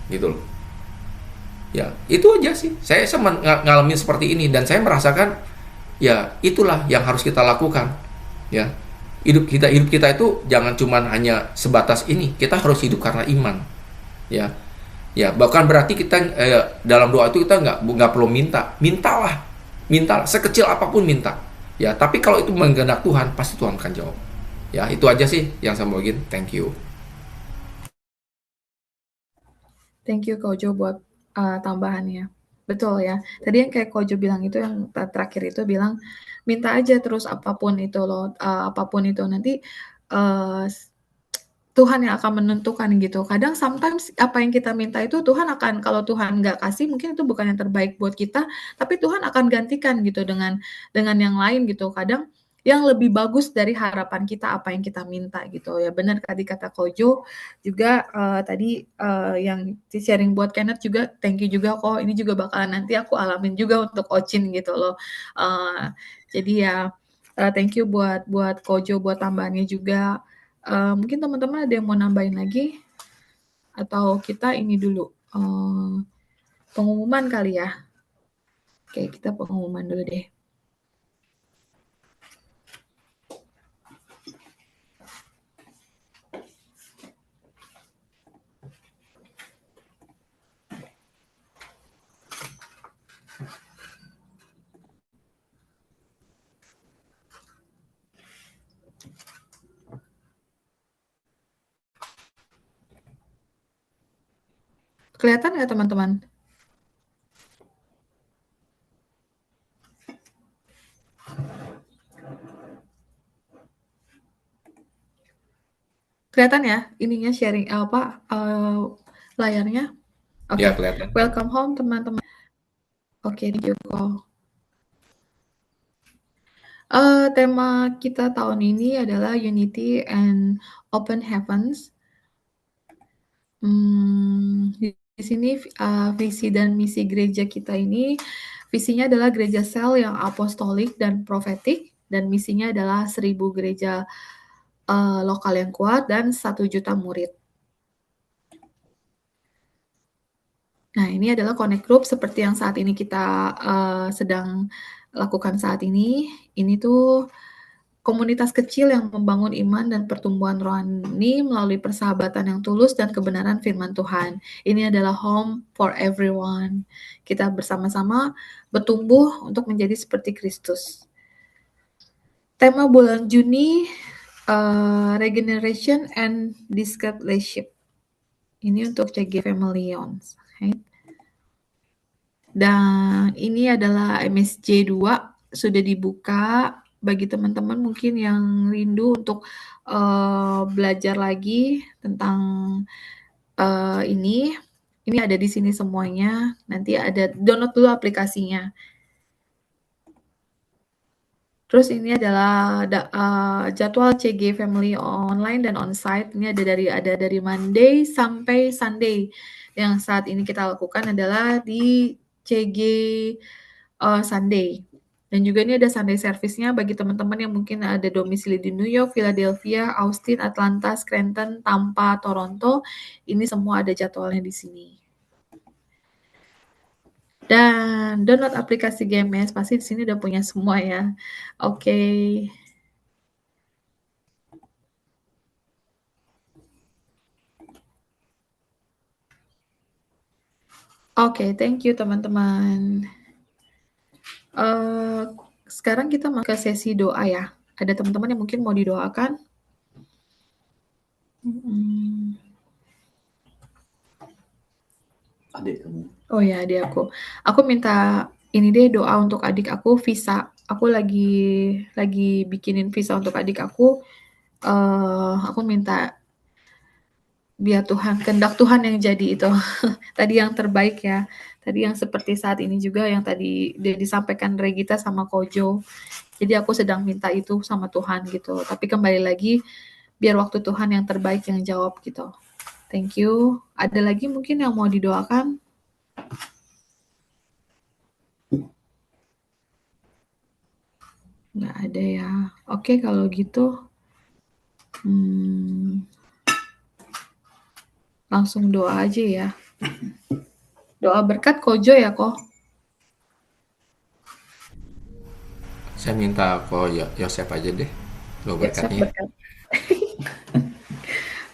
Gitu loh. Ya, itu aja sih. Saya ngalamin seperti ini dan saya merasakan ya itulah yang harus kita lakukan. Ya. Hidup kita itu jangan cuman hanya sebatas ini. Kita harus hidup karena iman. Ya. Ya, bahkan berarti kita dalam doa itu kita nggak perlu mintalah sekecil apapun minta. Ya, tapi kalau itu mengkehendak Tuhan, pasti Tuhan akan jawab. Ya, itu aja sih yang saya mau bagiin. Thank you. Thank you Kojo buat tambahannya. Betul ya. Tadi yang kayak Kojo bilang itu, yang terakhir itu bilang minta aja terus apapun itu loh, apapun itu nanti Tuhan yang akan menentukan gitu. Kadang sometimes apa yang kita minta itu Tuhan akan, kalau Tuhan nggak kasih mungkin itu bukan yang terbaik buat kita, tapi Tuhan akan gantikan gitu dengan yang lain gitu. Kadang yang lebih bagus dari harapan kita, apa yang kita minta gitu ya. Benar tadi kata Kojo juga, tadi yang sharing buat Kenneth juga, thank you juga kok. Ini juga bakalan nanti aku alamin juga untuk Ocin gitu loh. Jadi ya thank you buat Kojo buat tambahannya juga. Mungkin teman-teman ada yang mau nambahin lagi, atau kita ini dulu pengumuman kali ya. Oke, kita pengumuman dulu deh. Kelihatan nggak teman-teman? Kelihatan ya ininya, sharing layarnya? Oke. Ya, kelihatan. Welcome home teman-teman. Oke, thank you kok. Tema kita tahun ini adalah Unity and Open Heavens. Di sini visi dan misi gereja kita ini, visinya adalah gereja sel yang apostolik dan profetik, dan misinya adalah 1000 gereja lokal yang kuat dan 1 juta murid. Nah, ini adalah connect group seperti yang saat ini kita sedang lakukan saat ini. Ini tuh komunitas kecil yang membangun iman dan pertumbuhan rohani melalui persahabatan yang tulus dan kebenaran firman Tuhan. Ini adalah home for everyone. Kita bersama-sama bertumbuh untuk menjadi seperti Kristus. Tema bulan Juni, Regeneration and Discipleship. Ini untuk CG Family Ons. Okay. Dan ini adalah MSJ 2, sudah dibuka bagi teman-teman mungkin yang rindu untuk belajar lagi tentang ini ada di sini semuanya. Nanti ada, download dulu aplikasinya. Terus ini adalah jadwal CG Family online dan onsite. Ini ada dari Monday sampai Sunday. Yang saat ini kita lakukan adalah di CG Sunday. Dan juga ini ada Sunday service-nya bagi teman-teman yang mungkin ada domisili di New York, Philadelphia, Austin, Atlanta, Scranton, Tampa, Toronto. Ini semua ada jadwalnya di sini. Dan download aplikasi GMS, pasti di sini udah punya semua ya. Oke. Oke, thank you teman-teman. Sekarang kita masuk ke sesi doa ya. Ada teman-teman yang mungkin mau didoakan? Adik kamu. Oh ya, adik aku. Aku minta ini deh doa untuk adik aku, visa. Aku lagi bikinin visa untuk adik aku. aku minta biar kehendak Tuhan yang jadi itu. Tadi yang terbaik ya. Tadi yang seperti saat ini juga yang tadi dia disampaikan Regita sama Kojo. Jadi aku sedang minta itu sama Tuhan gitu. Tapi kembali lagi biar waktu Tuhan yang terbaik yang jawab gitu. Thank you. Ada lagi mungkin yang mau didoakan? Nggak ada ya. Oke, kalau gitu langsung doa aja ya. Doa berkat Kojo ya, Ko. Saya minta Ko Yosef aja deh, lo berkatnya. Berkat.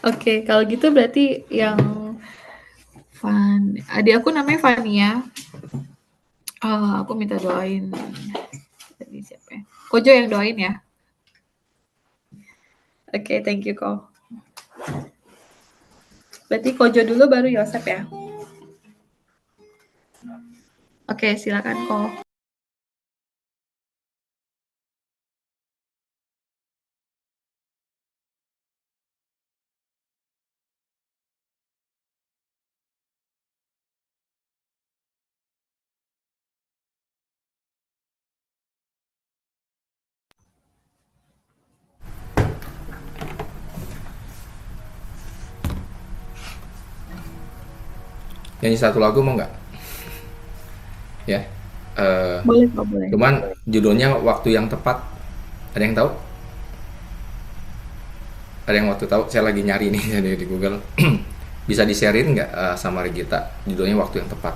Oke, kalau gitu berarti yang adik aku namanya Fania. Aku minta doain. Tadi siapa ya? Kojo yang doain ya. Oke, thank you, Ko. Berarti Kojo dulu baru Yosef ya. Oke, silakan, Ko. Nyanyi satu lagu mau nggak? Ya. Boleh, Ko, boleh. Cuman judulnya Waktu yang Tepat. Ada yang tahu? Ada yang waktu tahu? Saya lagi nyari nih di Google. Bisa di-sharein nggak sama Regita? Judulnya Waktu yang Tepat.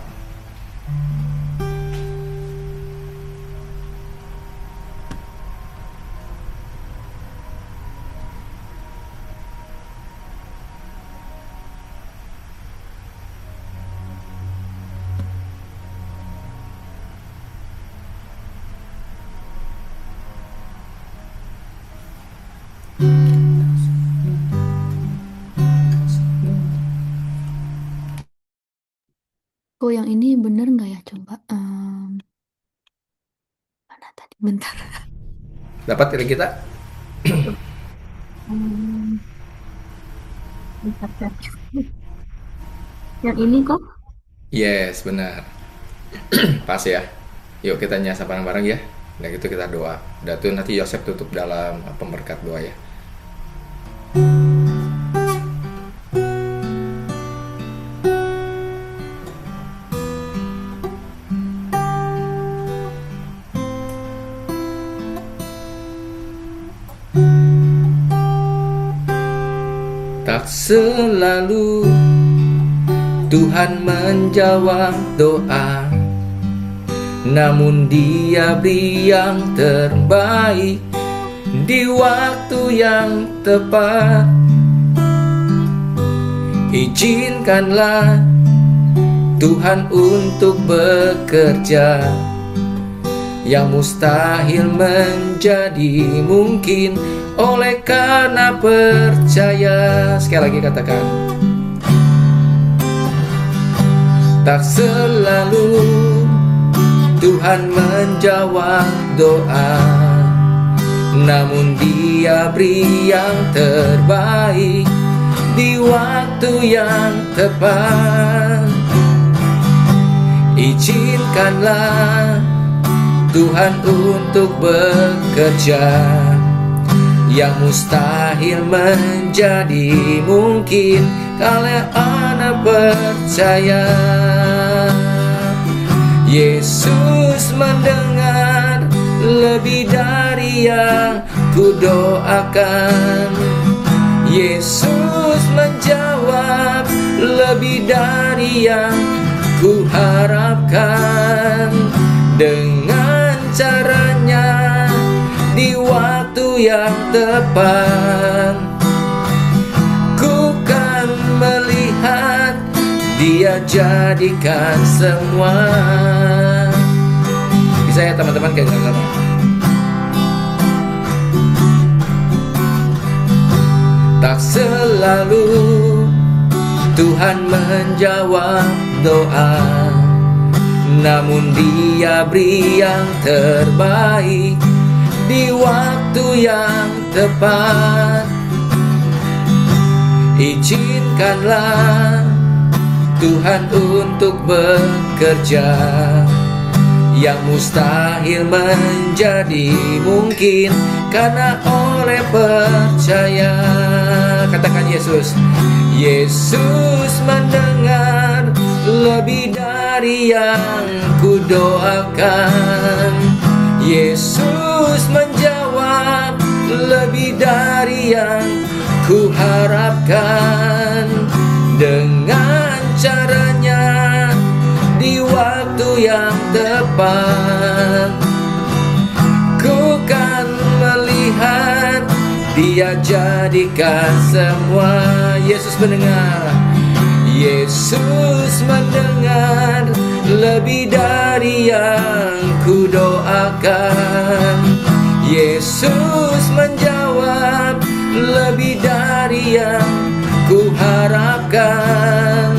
Oh, yang ini bener nggak ya? Coba. Mana tadi? Bentar. Dapat Regita? Bentar. Yang ini kok? Yes, benar. Pas ya. Yuk kita nyasa bareng-bareng ya. Dan gitu kita doa. Udah tuh nanti Yosef tutup dalam pemberkat doa ya. Tak selalu Tuhan menjawab doa, namun Dia beri yang terbaik di waktu yang tepat. Izinkanlah Tuhan untuk bekerja, yang mustahil menjadi mungkin oleh karena percaya. Sekali lagi katakan, tak selalu Tuhan menjawab doa, namun Dia beri yang terbaik di waktu yang tepat. Izinkanlah Tuhan untuk bekerja, yang mustahil menjadi mungkin kalau anak percaya. Yesus mendengar lebih dari yang ku doakan. Yesus menjawab lebih dari yang ku harapkan. Dengan caranya di waktu yang tepat, ku kan melihat Dia jadikan semua. Bisa ya teman-teman, kayak sama. Tak selalu Tuhan menjawab doa, namun Dia beri yang terbaik di waktu yang tepat. Izinkanlah Tuhan untuk bekerja, yang mustahil menjadi mungkin karena oleh percaya. Katakan Yesus. Yesus mendengar lebih dari yang kudoakan. Yesus menjawab lebih dari yang kuharapkan. Dengan caranya di waktu yang tepat, ku kan melihat Dia jadikan semua. Yesus mendengar. Yesus mendengar lebih dari yang kudoakan. Yesus menjawab lebih dari yang kuharapkan.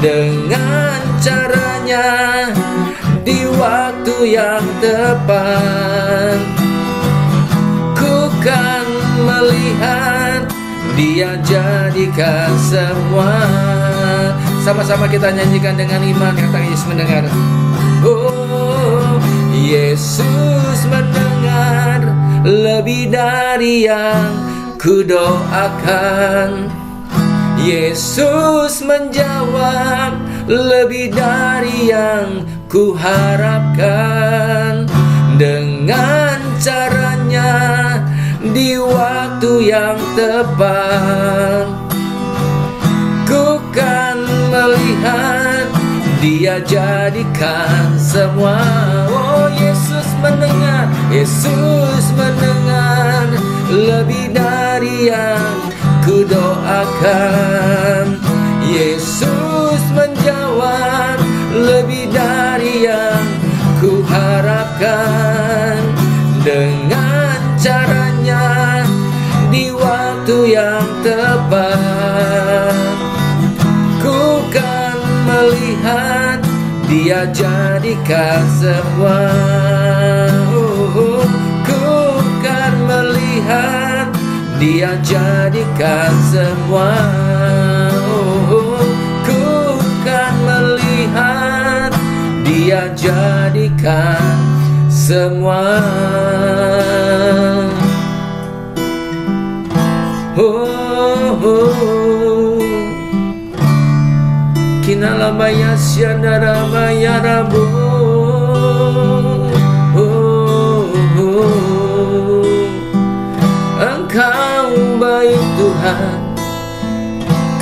Dengan caranya di waktu yang tepat, ku kan melihat Dia jadikan semua. Sama-sama kita nyanyikan dengan iman. Kata Yesus mendengar. Oh, Yesus mendengar lebih dari yang kudoakan. Yesus menjawab lebih dari yang kuharapkan. Dengan caranya di waktu yang tepat, ku kan melihat Dia jadikan semua. Oh, Yesus mendengar. Yesus mendengar lebih dari yang kudoakan. Yesus menjawab lebih dari yang kuharapkan. Dengan caranya di waktu yang tepat, ku kan melihat Dia jadikan semua. Ku kan melihat Dia jadikan semua. Ku kan melihat Dia jadikan semua. Kinalabaya syandara maya rabu. Engkau baik Tuhan,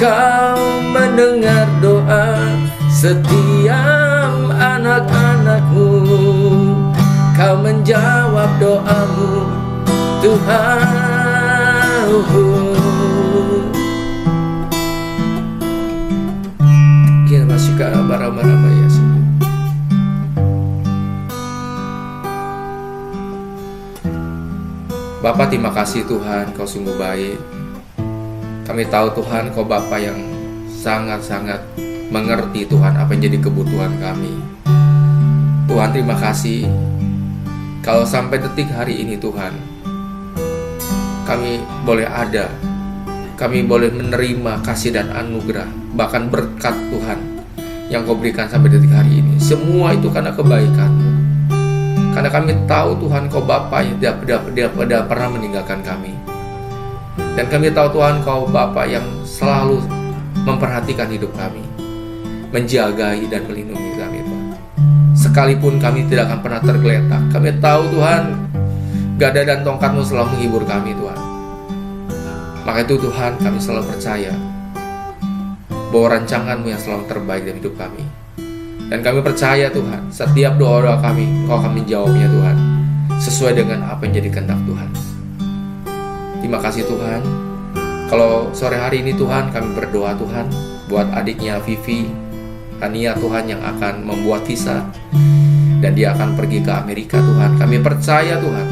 Kau mendengar doa setiap anak-anak-Mu. Kau menjawab doamu, Tuhan. Kita masuk ke bara-bara ya. Bapa, terima kasih Tuhan, Kau sungguh baik. Kami tahu Tuhan, Kau Bapa yang sangat-sangat mengerti Tuhan apa yang jadi kebutuhan kami. Tuhan, terima kasih kalau sampai detik hari ini Tuhan, kami boleh ada, kami boleh menerima kasih dan anugerah, bahkan berkat Tuhan yang Kau berikan sampai detik hari ini. Semua itu karena kebaikan-Mu. Karena kami tahu Tuhan, Kau Bapa yang tidak pernah meninggalkan kami. Dan kami tahu Tuhan, Kau Bapa yang selalu memperhatikan hidup kami, menjagai dan melindungi kami Tuhan. Sekalipun kami tidak akan pernah tergeletak, kami tahu Tuhan, gada dan tongkat-Mu selalu menghibur kami Tuhan. Maka itu Tuhan, kami selalu percaya bahwa rancangan-Mu yang selalu terbaik dalam hidup kami. Dan kami percaya Tuhan, setiap doa-doa kami, Kau akan menjawabnya Tuhan, sesuai dengan apa yang jadi kehendak Tuhan. Terima kasih Tuhan. Kalau sore hari ini Tuhan, kami berdoa Tuhan, buat adiknya Vivi, Ania Tuhan, yang akan membuat visa, dan dia akan pergi ke Amerika Tuhan. Kami percaya Tuhan,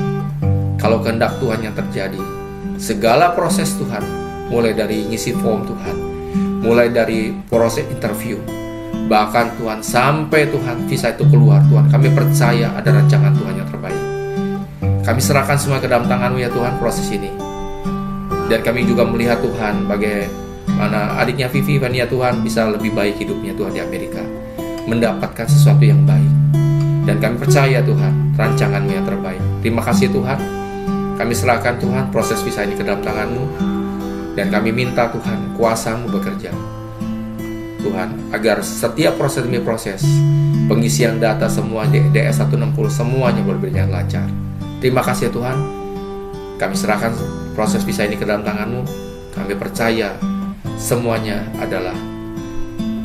kalau kehendak Tuhan yang terjadi, segala proses Tuhan, mulai dari ngisi form Tuhan, mulai dari proses interview, bahkan Tuhan sampai Tuhan visa itu keluar Tuhan, kami percaya ada rancangan Tuhan yang terbaik. Kami serahkan semua ke dalam tangan-Mu ya Tuhan, proses ini. Dan kami juga melihat Tuhan mana adiknya Vivi Vania Tuhan bisa lebih baik hidupnya Tuhan di Amerika, mendapatkan sesuatu yang baik. Dan kami percaya Tuhan, rancangan-Mu yang terbaik. Terima kasih Tuhan, kami serahkan Tuhan proses visa ini ke dalam tangan-Mu, dan kami minta Tuhan kuasa-Mu bekerja Tuhan, agar setiap proses demi proses pengisian data semua DS 160 semuanya boleh berjalan lancar. Terima kasih Tuhan, kami serahkan proses visa ini ke dalam tangan-Mu. Kami percaya semuanya adalah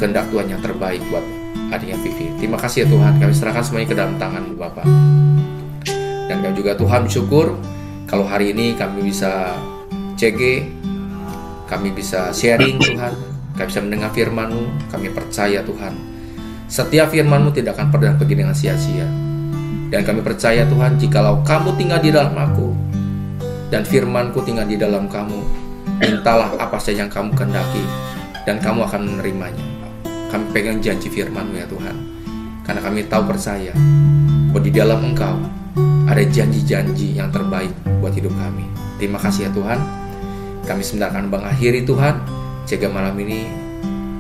kehendak Tuhan yang terbaik buat adiknya Vivi. Terima kasih ya Tuhan, kami serahkan semuanya ke dalam tangan-Mu Bapa. Dan kami juga Tuhan bersyukur kalau hari ini kami bisa CG, kami bisa sharing Tuhan, kami bisa mendengar firman-Mu. Kami percaya Tuhan, setiap firman-Mu tidak akan pernah pergi dengan sia-sia. Dan kami percaya Tuhan, jikalau kamu tinggal di dalam aku dan firman-Ku tinggal di dalam kamu, mintalah apa saja yang kamu kehendaki dan kamu akan menerimanya. Kami pegang janji firman-Mu ya Tuhan, karena kami tahu percaya bahwa di dalam Engkau ada janji-janji yang terbaik buat hidup kami. Terima kasih ya Tuhan. Kami sebentar akan mengakhiri Tuhan jaga malam ini,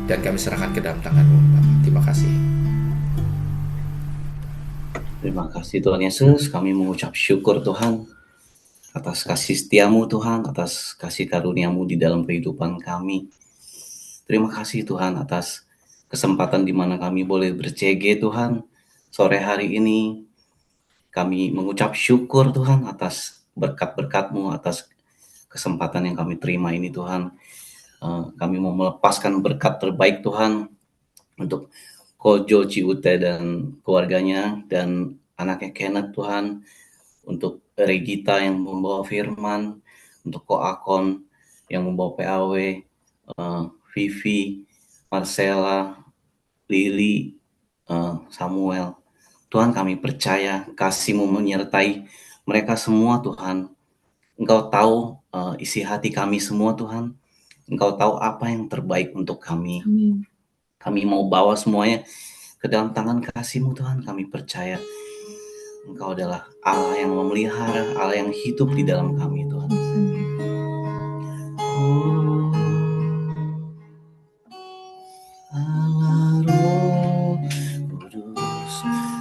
dan kami serahkan ke dalam tangan-Mu Bapak. Terima kasih. Terima kasih Tuhan Yesus, kami mengucap syukur Tuhan atas kasih setia-Mu Tuhan, atas kasih karunia-Mu di dalam kehidupan kami. Terima kasih Tuhan atas kesempatan di mana kami boleh ber-CG Tuhan sore hari ini. Kami mengucap syukur Tuhan atas berkat-berkat-Mu, atas kesempatan yang kami terima ini Tuhan. Kami mau melepaskan berkat terbaik Tuhan untuk Kojo Ciute dan keluarganya dan anaknya Kenneth Tuhan, untuk Regita yang membawa firman, untuk Ko Akon yang membawa PAW, Vivi, Marcella, Lily, Samuel. Tuhan, kami percaya kasih-Mu menyertai mereka semua Tuhan. Engkau tahu isi hati kami semua Tuhan. Engkau tahu apa yang terbaik untuk kami. Amin. Kami mau bawa semuanya ke dalam tangan kasih-Mu Tuhan. Kami percaya Engkau adalah Allah yang memelihara, Allah yang hidup di dalam kami Tuhan. Allah Roh Kudus,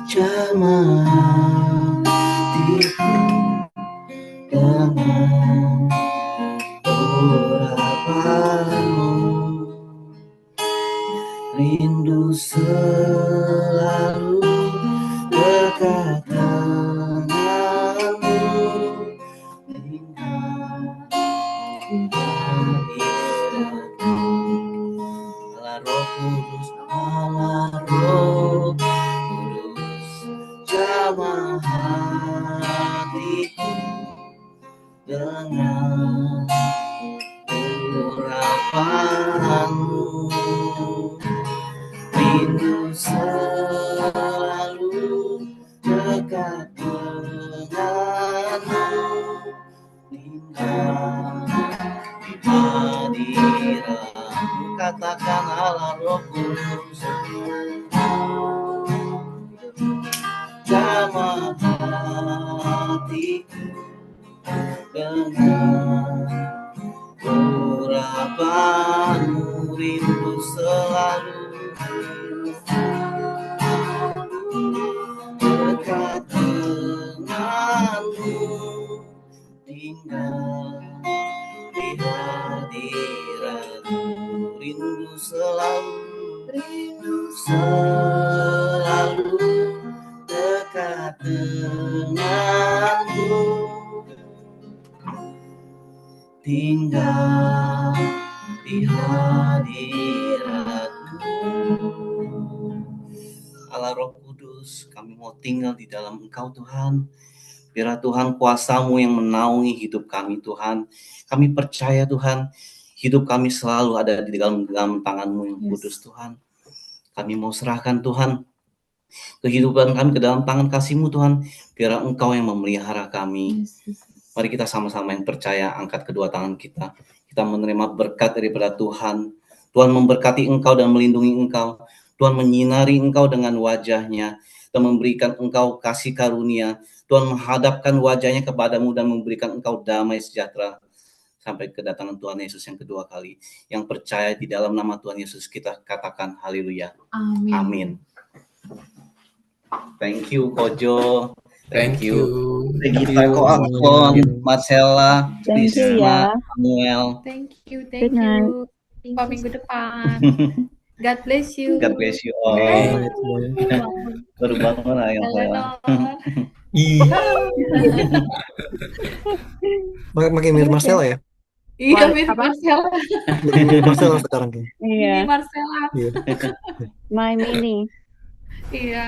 jamah hatiku dengan urapan-Mu, rindu selalu dekat denganmu, Allah Roh Kudus, Allah Roh Kudus, jamah hatiku dengan urapan-Mu, rindu selalu dekat denganmu, tinggal di hadirat-Mu. Katakan Allah Roh Kudus, jamah hatiku dengan urapan-Mu, rindu selalu dekat denganmu, tinggal di hadirat-Mu, rindu selalu dekat denganmu, tinggal di hadirat-Mu. Allah Roh Kudus, kami mau tinggal di dalam Engkau Tuhan. Biarlah Tuhan kuasa-Mu yang menaungi hidup kami Tuhan. Kami percaya Tuhan, hidup kami selalu ada di dalam tangan-Mu yang kudus Tuhan. Kami mau serahkan Tuhan kehidupan kami ke dalam tangan kasih-Mu Tuhan. Biarlah Engkau yang memelihara kami. Mari kita sama-sama yang percaya, angkat kedua tangan kita. Kita menerima berkat daripada Tuhan. Tuhan memberkati engkau dan melindungi engkau. Tuhan menyinari engkau dengan wajah-Nya dan memberikan engkau kasih karunia. Tuhan menghadapkan wajah-Nya kepadamu dan memberikan engkau damai sejahtera. sampai kedatangan Tuhan Yesus yang kedua kali. Yang percaya di dalam nama Tuhan Yesus kita katakan haleluya. Amin. Amin. Thank you Kojo. Thank you. Regita Koakon, Marcella, Thank you Risma, ya. Samuel. Thank you. Good night. Jumpa minggu depan. God bless you. God bless you all. Baru bangun yang saya. Makin mirip Marcella ya. Iya, Wah, mirip apa? Marcella. Mirip Marcella sekarang kayaknya. Iya, Ini Marcella. Iya. my mini. Iya.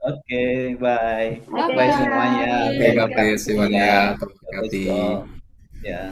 Oke, bye. Oke, Bye semuanya. bye. Oke, God bless semuanya. God bless Terima you kasih. all. Ya.